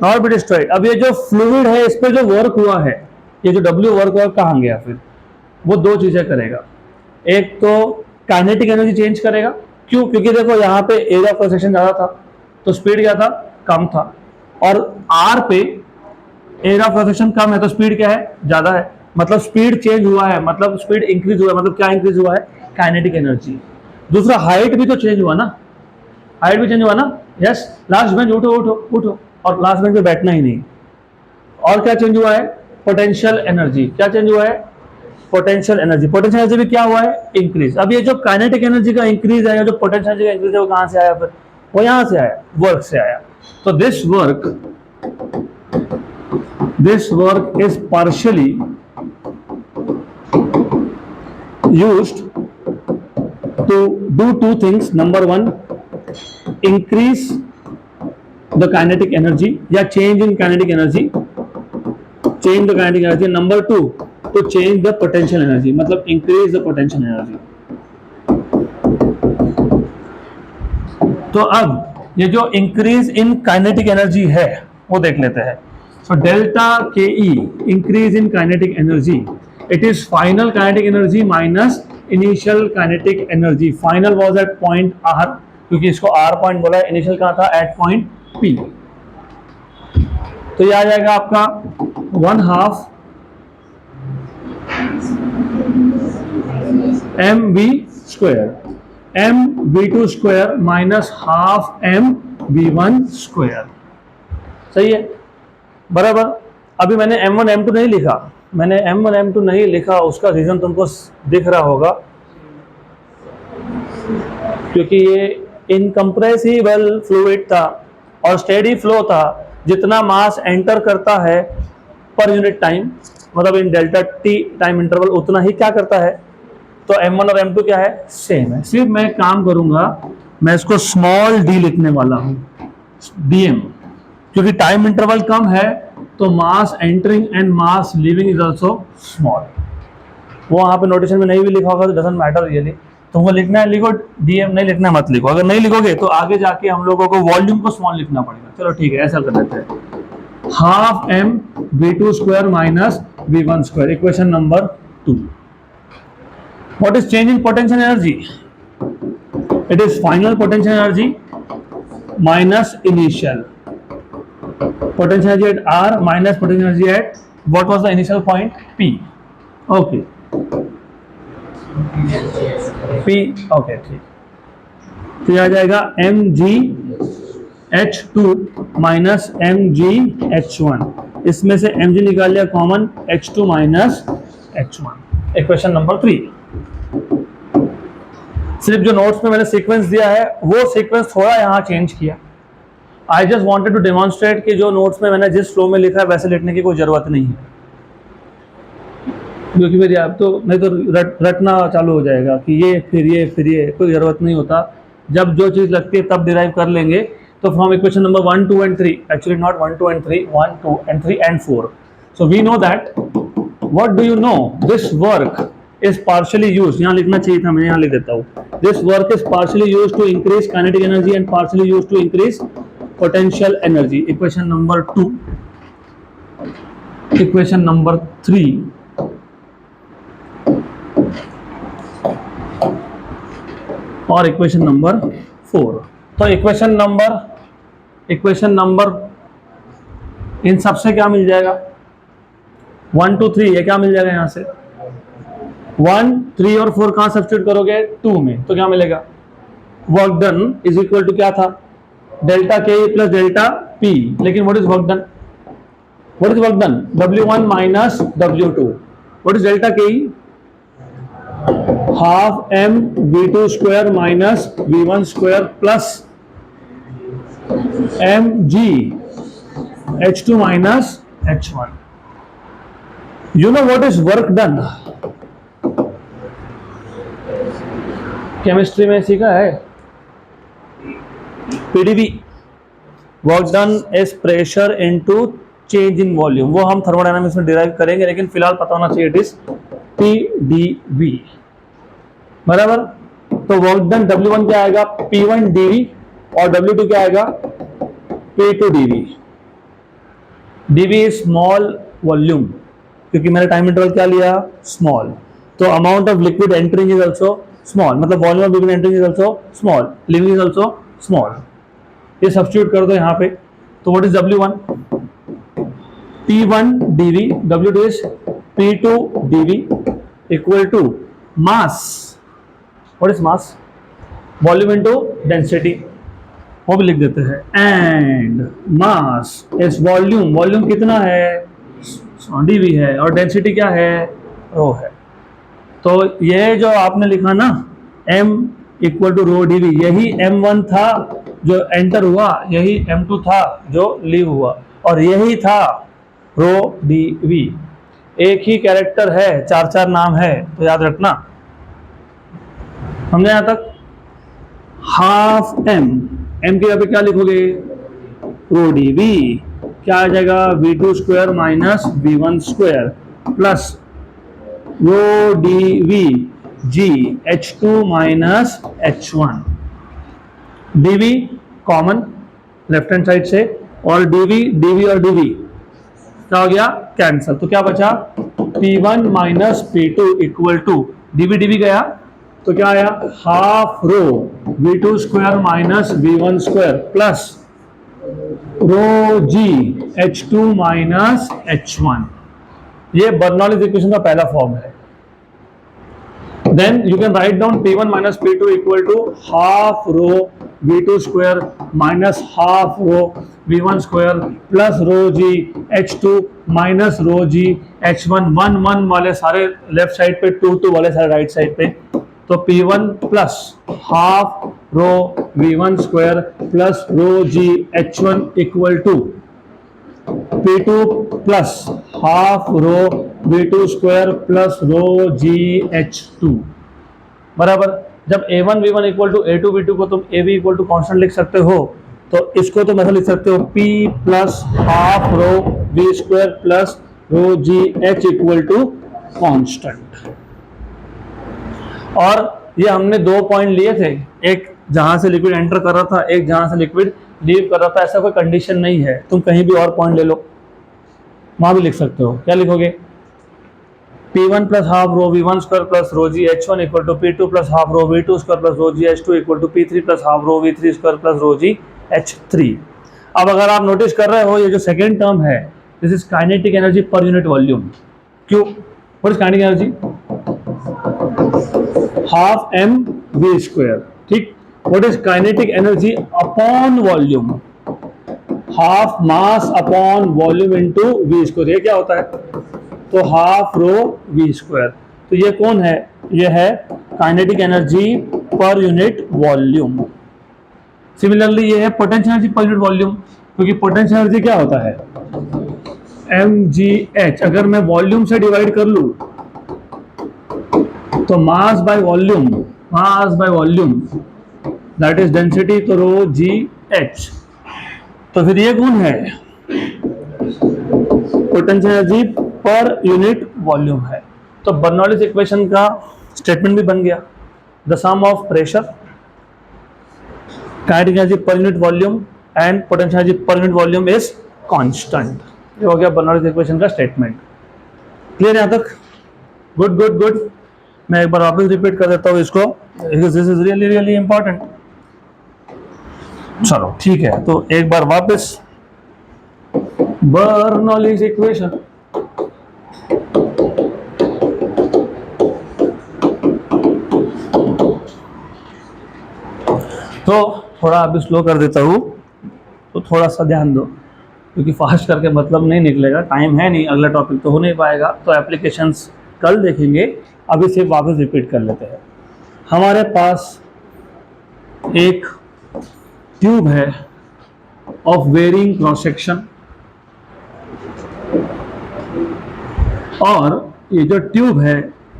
nor be destroyed। अब ये जो fluid है इस पे जो वर्क हुआ है, ये जो W वर्क हुआ कहाँ गया? फिर वो दो चीजें करेगा। एक तो काइनेटिक एनर्जी चेंज करेगा। क्यों? क्योंकि देखो यहाँ पे एरिया ऑफ सेक्शन ज्यादा था तो स्पीड क्या था? कम था, और R पे एरिया ऑफ सेक्शन कम है तो स्पीड क्या है? ज्यादा है। मतलब स्पीड चेंज हुआ है, मतलब स्पीड इंक्रीज हुआ है। मतलब क्या इंक्रीज हुआ है? Kinetic energy. दूसरा हाइट भी तो चेंज हुआ ना, हाइट भी चेंज हुआ ना। यस, लास्ट बेंच उठो उठो उठो, और लास्ट बेंच पे बैठना ही नहीं। और क्या चेंज हुआ है? Potential energy. क्या चेंज हुआ है? Potential energy. पोटेंशियल एनर्जी भी क्या हुआ है? इंक्रीज। अब ये जो काइनेटिक एनर्जी का इंक्रीज है या जो पोटेंशियल एनर्जी का इंक्रीज है वो कहां से आया? फिर वो यहां से आया, वर्क से आया। तो this work is partially used to do two things। number one, increase the kinetic energy या change in kinetic energy, change the kinetic energy। number two, to change the potential energy, मतलब increase the potential energy। तो अब ये जो increase in kinetic energy है वो देख लेते हैं। so delta KE increase in kinetic energy, it is final kinetic energy minus initial kinetic energy. Final was at point R, क्योंकि इसको R पॉइंट बोला है, इनिशियल कहां था? At point P। तो ये आ जाएगा आपका 1/2 mv square, mv2 square minus 1/2 mv1 square. सही है, बराबर। अभी मैंने m1 m2 नहीं लिखा, मैंने M1 M2 नहीं लिखा, उसका रीजन तुमको दिख रहा होगा, क्योंकि ये इनकम्प्रेसिबल फ्लूइड था और स्टेडी फ्लो था। जितना मास एंटर करता है पर यूनिट टाइम, मतलब इन डेल्टा टी टाइम इंटरवल, उतना ही क्या करता है। तो M1 और M2 क्या है? सेम है। सिर्फ मैं काम करूंगा, मैं इसको स्मॉल d लिखने वाला हूं, dm, क्योंकि टाइम इंटरवल कम है तो mass entering and mass leaving is also small. वो वहां पे नोटेशन में नहीं भी लिखा होगा तो डजंट मैटर रियली। तुमको लिखना है लिखो, डीएम नहीं लिखना मत लिखो। अगर नहीं लिखोगे तो आगे जाके हम लोगों को वॉल्यूम को स्मॉल लिखना पड़ेगा। चलो ठीक है, ऐसा कर देते हैं। 1/2 mv2 square minus v1 square, equation number 2। What is change in potential energy? It is final potential energy minus initial potential energy at R minus potential energy at what was the initial point? P. Okay. P. Okay, ठीक। तो आ जाएगा mgh2 minus mgh1। इसमें से mg निकाल लिया common, h2 minus h1। Equation number 3। सिर्फ जो नोट्स में मैंने सीक्वेंस दिया है वो सीक्वेंस थोड़ा यहाँ चेंज किया। I just wanted to demonstrate कि जो नोट्स में मैंने जिस फ्लो में लिखा है वैसे लिखने की कोई जरूरत नहीं है, क्योंकि फिर आप तो नहीं तो रटना चालू हो जाएगा कि ये फिर ये फिर ये, कोई जरूरत नहीं होता। जब जो चीज़ लगती है तब डिराइव कर लेंगे। तो from equation number 1, 2 and 3, actually not 1, 2 and 3, 1, 2 and 3 and 4। So we know that, what do you know, this work is partially used, यहाँ लिखना चाहिए था, मैं यहाँ लिख देता हूँ। This work is partially used to increase kinetic energy and partially used to increase potential energy। Equation number 2, equation number 3, और इक्वेशन नंबर 4। तो इक्वेशन नंबर इन सबसे क्या मिल जाएगा? 1, 2, 3, ये क्या मिल जाएगा यहाँ से? 1, 3 और 4 कहाँ सब्स्टिट्यूट करोगे? 2 में, तो क्या मिलेगा? Work done is equal to क्या था? Delta K plus delta P. लेकिन what is work done? What is work done? W1 minus W2। What is delta K? Half m V2 square minus V1 square plus mg H2 minus H1। You know what is work done? Chemistry में सीखा है, PdV. Work done is pressure into change in volume. वो हम thermodynamics में derive करेंगे, लेकिन फिलहाल पता होना चाहिए इट इज पीडीवी। बराबर। तो वर्क डन W1 क्या आएगा? P1 dV और W2 क्या आएगा? P2 dV। dV is small volume, क्योंकि मैंने टाइम इंटरवल क्या लिया? स्मॉल। तो amount of liquid entering is also small, मतलब volume of liquid entering is also small, living is also small. ये सब्स्टिट्यूट कर दो यहाँ पे। तो what is W1? P1 dV, W2 is P2 dV equal to mass. What is mass? Volume into density, वो भी लिख देते हैं। And mass is volume, volume कितना है? dV है, और डेंसिटी क्या है? रो है। तो ये जो आपने लिखा ना m equal to rho dV, यही m1 था जो एंटर हुआ, यही m2 था जो लीव हुआ, और यही था रो dV। एक ही कैरेक्टर है, 4 नाम है, तो याद रखना। समझे यहां तक? हाफ m की जगह पे क्या लिखोगे? रो dV। क्या आ जाएगा? V2 square minus V1 square plus rho dV G H2 minus H1। dV common left hand side से, और dV और dV क्या हो गया? कैंसल। तो क्या बचा? P1 minus P2 equal to dV गया, तो क्या आया? Half rho V2 square minus V1 square plus rho G H2 minus H1। ये बर्नौलीज इक्वेशन का पहला फॉर्म है। Then you can write down P1 minus P2 equal to half rho V2 square minus half rho V1 square plus rho G H2 minus rho G H1। 1 1 वाले सारे left side पे, 2 2 वाले सारे right side पे। तो P1 plus half rho V1 square plus rho G H1 equal to P2 plus half rho V2 square plus rho G H2। बराबर। जब A1 V1 equal to A2 V2 को तुम AB equal to constant लिख सकते हो, तो इसको तुम ऐसा लिख सकते हो P plus half rho V square plus rho G H equal to constant. और ये हमने 2 पॉइंट लिए थे, एक जहां से लिक्विड एंटर कर रहा था, एक जहां से लिक्विड लीव कर रहा था। ऐसा कोई कंडीशन नहीं है, तुम कहीं भी और पॉइंट ले लो, वहां भी लिख सकते हो। क्या लिखोगे? P1 plus half rho V1 square plus rho G H1 equal to P2 plus half rho V2 square plus rho G H2 equal to P3 plus half rho V3 square plus rho G H3। अब अगर आप notice कर रहे हो, ये जो second term है, this is kinetic energy per unit volume. क्यों? What is kinetic energy? Half m V square. ठीक। What is kinetic energy upon volume? Half mass upon volume into V square. ये क्या होता है? तो हाफ रो V स्क्वायर। तो ये कौन है? ये है kinetic energy per unit volume. Similarly ये है potential energy per unit volume, क्योंकि पोटेंशियल एनर्जी क्या होता है? mgh। अगर मैं वॉल्यूम से डिवाइड कर लूं तो mass by volume, mass by volume that is density, तो रो जी एच। तो फिर ये कौन है? Potential energy per unit volume है। तो बर्नौलीज इक्वेशन का स्टेटमेंट भी बन गया। The sum of pressure, kinetic energy per unit volume and potential energy per unit volume is constant. ये हो गया बर्नौलीज इक्वेशन का स्टेटमेंट। क्लियर यहां तक? Good good good. मैं एक बार वापस रिपीट कर देता हूँ इसको, this is really really important. चलो ठीक है, तो एक बार वापस बर्नौलीज इक्वेशन। तो थोड़ा अभी स्लो कर देता हूँ, तो थोड़ा सा ध्यान दो, क्योंकि फास्ट करके मतलब नहीं निकलेगा, टाइम है नहीं, अगला टॉपिक तो हो नहीं पाएगा। तो एप्लीकेशंस कल देखेंगे, अभी सिर्फ वापस रिपीट कर लेते हैं। हमारे पास एक ट्यूब है ऑफ वेरिंग क्रॉस सेक्शन, और ये जो ट्यूब है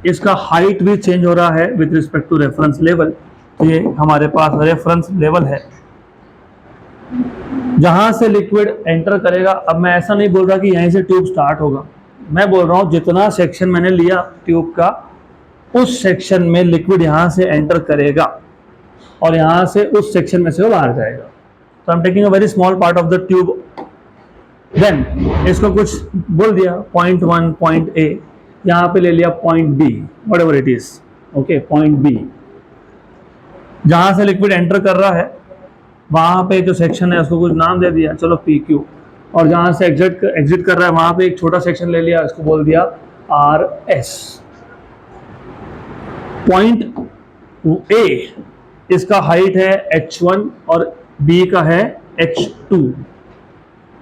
इसका हाइट भी चेंज हो रहा है with respect to reference level. तो ये हमारे पास रेफरेंस लेवल है जहां से लिक्विड एंटर करेगा। अब मैं ऐसा नहीं बोल रहा कि यहीं से ट्यूब स्टार्ट होगा, मैं बोल रहा हूं जितना सेक्शन मैंने लिया ट्यूब का, उस सेक्शन में लिक्विड यहां से एंटर करेगा और यहां से उस सेक्शन में से वो बाहर जाएगा। तो I am taking a very small part of the tube, then इसको कुछ बोल दिया पॉइंट 1 पॉइंट ए, यहाँ पे ले लिया point B, whatever it is, okay, point B जहां से लिक्विड एंटर कर रहा है वहां पे जो सेक्शन है उसको कुछ नाम दे दिया, चलो पी क्यू, और जहां से एग्जिट कर रहा है वहां पे एक छोटा सेक्शन ले लिया, उसको बोल दिया आर एस। पॉइंट ए इसका हाइट है h1 और बी का है h2।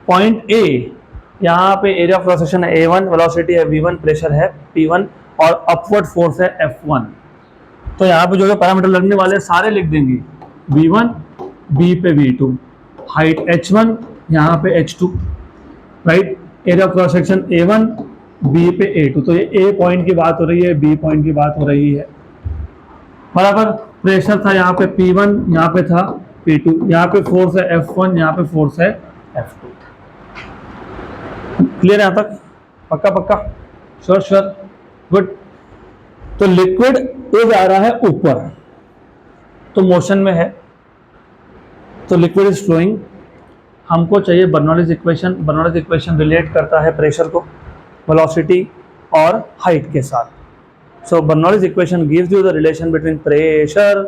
पॉइंट ए यहाँ पे एरिया ऑफ क्रॉस सेक्शन है A1, वेलोसिटी है V1, प्रेशर है P1 और अपवर्ड फोर्स है F1। तो यहाँ पे जो पैरामीटर लगने वाले सारे लिख देंगे, V1, B पे V2, हाइट H1, यहाँ पे H2, right, area of cross section A1, B पे A2। तो ये A पॉइंट की बात हो रही है, B पॉइंट की बात हो रही है, बराबर। प्रेशर था यहाँ पे P1, यहाँ पे था P2, यहाँ पे फोर्स है F1, यहाँ पे फोर्स है F2। क्लियर है यहाँ तक? पक्का पक्का, श्योर श्योर, गुड। तो लिक्विड ये जा रहा है ऊपर, तो मोशन में है, तो लिक्विड इज फ्लोइंग। हमको चाहिए Bernoulli's equation. Bernoulli's equation relate करता है प्रेशर को वेलोसिटी और हाइट के साथ। So Bernoulli's equation gives you the relation between pressure,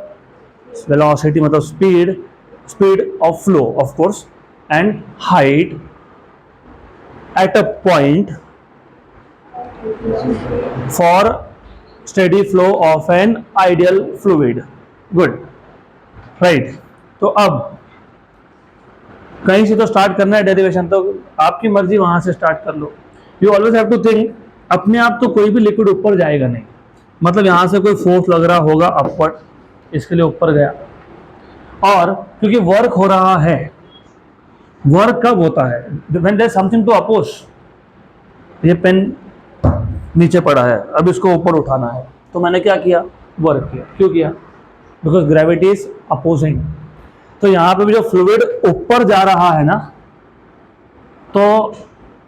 velocity मतलब speed of flow of course, and height at a point for steady flow of an ideal fluid, good, right। तो अब कहीं से तो start करना है डेरिवेशन, तो आपकी मर्जी वहां से स्टार्ट कर लो। You always have to think, अपने आप तो कोई भी लिक्विड ऊपर जाएगा नहीं, मतलब यहां से कोई फोर्स लग रहा होगा अपवर्ड, इसके लिए ऊपर गया, और क्योंकि वर्क हो रहा है, वर्क कब होता है, when there is something to oppose. ये पेन नीचे पड़ा है, अब इसको ऊपर उठाना है, तो मैंने क्या किया, वर्क किया। क्यों किया? Because gravity is opposing. तो यहाँ पे भी जो फ्लूइड ऊपर जा रहा है ना, तो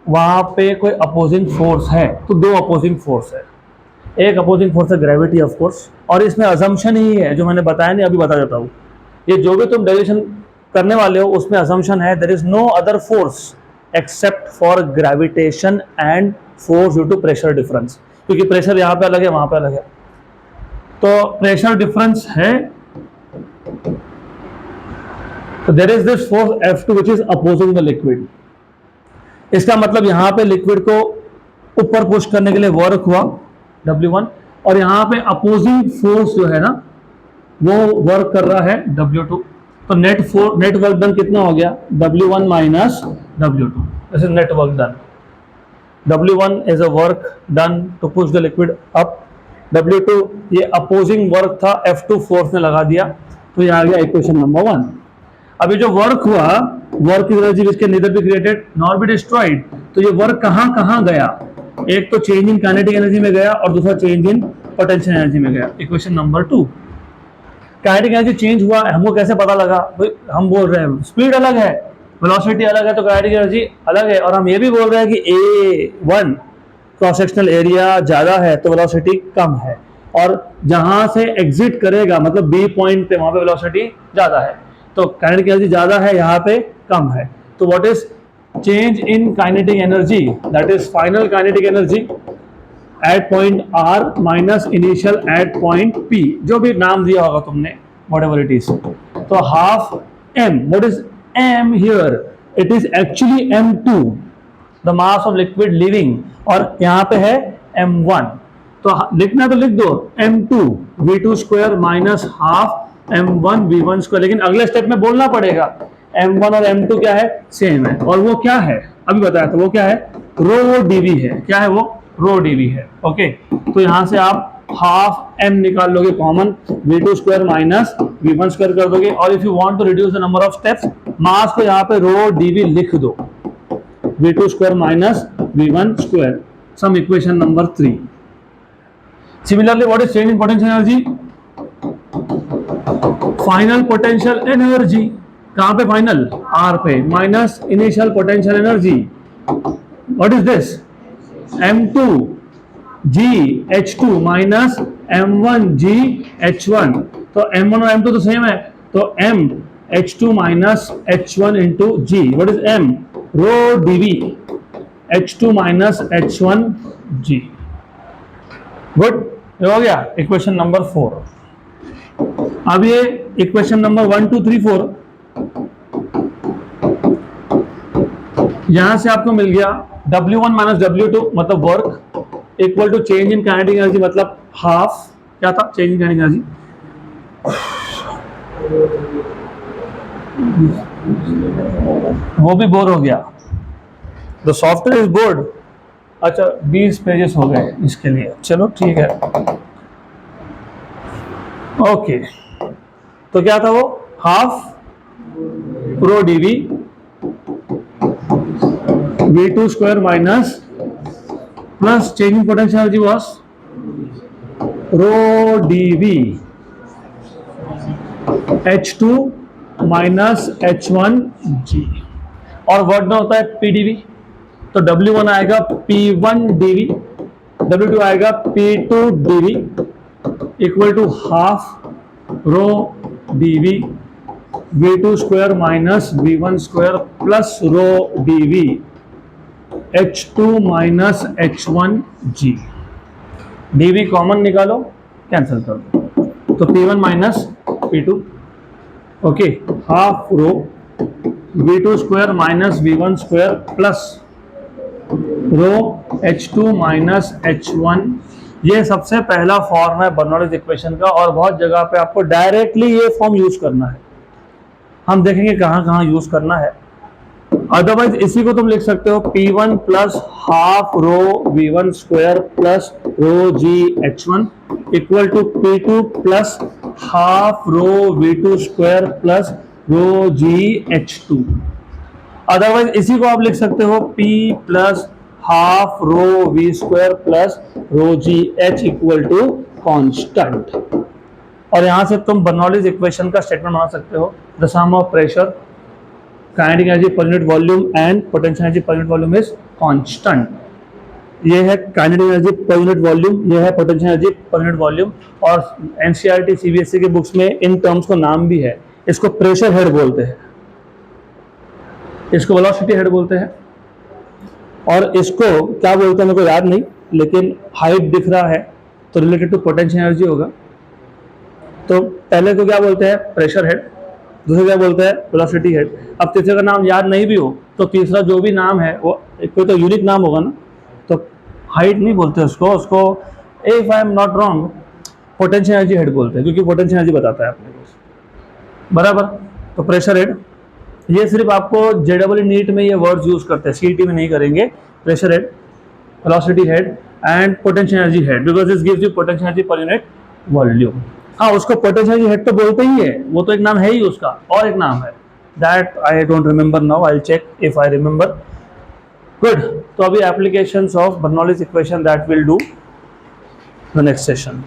वहां पे कोई अपोजिंग फोर्स है, तो दो अपोजिंग फोर्स है। एक अपोजिंग फोर्स है ग्रेविटी ऑफ कोर्स, और इसमें अजम्पशन ही है जो मैंने बताया नहीं, अभी बता देता हूँ। ये जो भी तुम डेरिवेशन करने वाले हो उसमें असम्पशन है there is no other force except for gravitation and force due to pressure difference, क्योंकि प्रेशर यहाँ पे अलग है, वहां पे अलग है। तो प्रेशर डिफरेंस है, तो there is this force F2 which is opposing the liquid. इसका मतलब यहाँ पे लिक्विड को ऊपर पुश करने के लिए वर्क हुआ W1, और यहाँ पे अपोजिंग फोर्स जो है ना वो वर्क कर रहा है W2। तो नेट वर्क डन कितना हो गया, W1 minus W2, this is net work done. W1 is a work done to push the liquid up, W2 ये अपोजिंग वर्क था, F2 फोर्स ने लगा दिया, तो ये आ गया इक्वेशन नंबर 1। अभी जो वर्क हुआ, work energy which can neither be created nor be destroyed, तो ये वर्क कहां कहां गया, एक तो चेंज इन काइनेटिक एनर्जी में गया और दूसरा चेंज इन पोटेंशियल एनर्जी में गया, equation number 2। Kinetic energy change हुआ, हमको कैसे पता लगा, हम बोल रहे हैं स्पीड अलग है, वेलोसिटी अलग है, तो काइनेटिक एनर्जी अलग है, और हम ये भी बोल रहे हैं कि A1 क्रॉस सेक्शनल एरिया ज्यादा है तो वेलोसिटी कम है, और जहां से एग्जिट करेगा मतलब B पॉइंट पे वहां पे वेलोसिटी ज्यादा है, तो काइनेटिक एनर्जी ज्यादा है, यहाँ पे कम है। तो what is change in kinetic energy, that is final kinetic energy at point R minus initial at point P, जो भी नाम दिया होगा तुमने, व्हाटएवर इट इज। तो half m, what is m here, it is actually m2, the mass of liquid leaving, और यहाँ पे है m1, तो लिखना तो लिख दो m2 v2 square minus half m1 v1 square, लेकिन अगले स्टेप में बोलना पड़ेगा m1 और m2 क्या है, सेम है, और वो क्या है अभी बताया था, वो क्या है, रो dv है। क्या है वो, रो dv है। ओके, तो यहां से आप हाफ m निकाल लोगे common, v2 square minus v1 square कर दोगे, और if you want to reduce the number of steps, mass को यहाँ पे रो dv लिख दो, v2 square minus v1 square, sum equation number 3। Similarly what is change in potential energy, final potential energy, कहां पे फाइनल, आर पे, minus initial potential energy, what is this, m2 g h2 minus m1 g h1, तो m1 और m2 तो same है, तो m h2 minus h1 into g, what is m, rho dv h2 minus h1 g। Good, ये हो गया equation number 4। अब ये इक्वेशन नंबर 1 2 3 4, यहां से आपको मिल गया W1 माइनस W2 मतलब work equal to change in kinetic energy मतलब हाफ, क्या था चेंज इन काइनेटिक एनर्जी, वो भी बोर हो गया, द सॉफ्टवेयर इज बोर्ड। अच्छा 20 पेजेस हो गए इसके लिए, चलो ठीक है। ओके, तो क्या था वो, half rho dv v2 square minus plus change in potential energy was rho dv h2 minus h1 g, और वर्क डन होता है pdv, तो W1 आएगा P1 dv, W2 आएगा P2 dv equal to half rho dv v2 square minus v1 square plus rho dv h2 minus h1 g, dv common निकालो, cancel कर दो, तो P1 minus P2, okay, half rho v2 square minus v1 square plus rho h2 minus h1। ये सबसे पहला form है Bernoulli's equation का, और बहुत जगह पे आपको डायरेक्टली ये फॉर्म यूज करना है, हम देखेंगे कहां कहां यूज करना है। अदरवाइज इसी को तुम लिख सकते हो P1 plus half rho V1 square plus rho G H1 equal to P2 plus half rho V2 square plus rho G H2। Otherwise इसी को आप लिख सकते हो P plus half rho V square plus rho G H equal to constant, और यहां से तुम बर्नौलीज इक्वेशन का स्टेटमेंट बना सकते हो, the sum of pressure, kinetic energy per unit volume and potential energy per unit volume is constant. ये है kinetic energy per unit volume, ये है potential energy per unit volume, और एनसीईआरटी सीबीएसई के बुक्स में इन टर्म्स को नाम भी है, इसको प्रेशर हेड बोलते हैं, इसको वेलोसिटी हेड बोलते हैं, और इसको क्या बोलते हैं मेरे को याद नहीं, लेकिन हाइट दिख रहा है तो रिलेटेड टू पोटेंशियल एनर्जी होगा। तो पहले को क्या बोलते हैं, प्रेशर हेड, दूसरे क्या बोलते हैं, वेलोसिटी हेड। अब तीसरे का नाम याद नहीं भी हो तो तीसरा जो भी नाम है वो कोई तो यूनिक नाम होगा ना, तो हाइट नहीं बोलते उसको, if I am not wrong potential energy head बोलते हैं, क्योंकि पोटेंशियल एनर्जी बताता है अपने को, बराबर। तो प्रेशर हेड, ये सिर्फ आपको जेडब्ल्यू नीट में ये वर्ड्स यूज करते हैं, सीईटी में नहीं करेंगे। Pressure head, velocity head and potential energy head, because this gives you potential energy per unit volume. हाँ, उसको पोटेंशियल एनर्जी हेड तो बोलते ही है, वो तो एक नाम है ही उसका, और एक नाम है that I don't remember now, I will check if I remember. Good, तो अभी applications of Bernoulli's equation that will do the next session.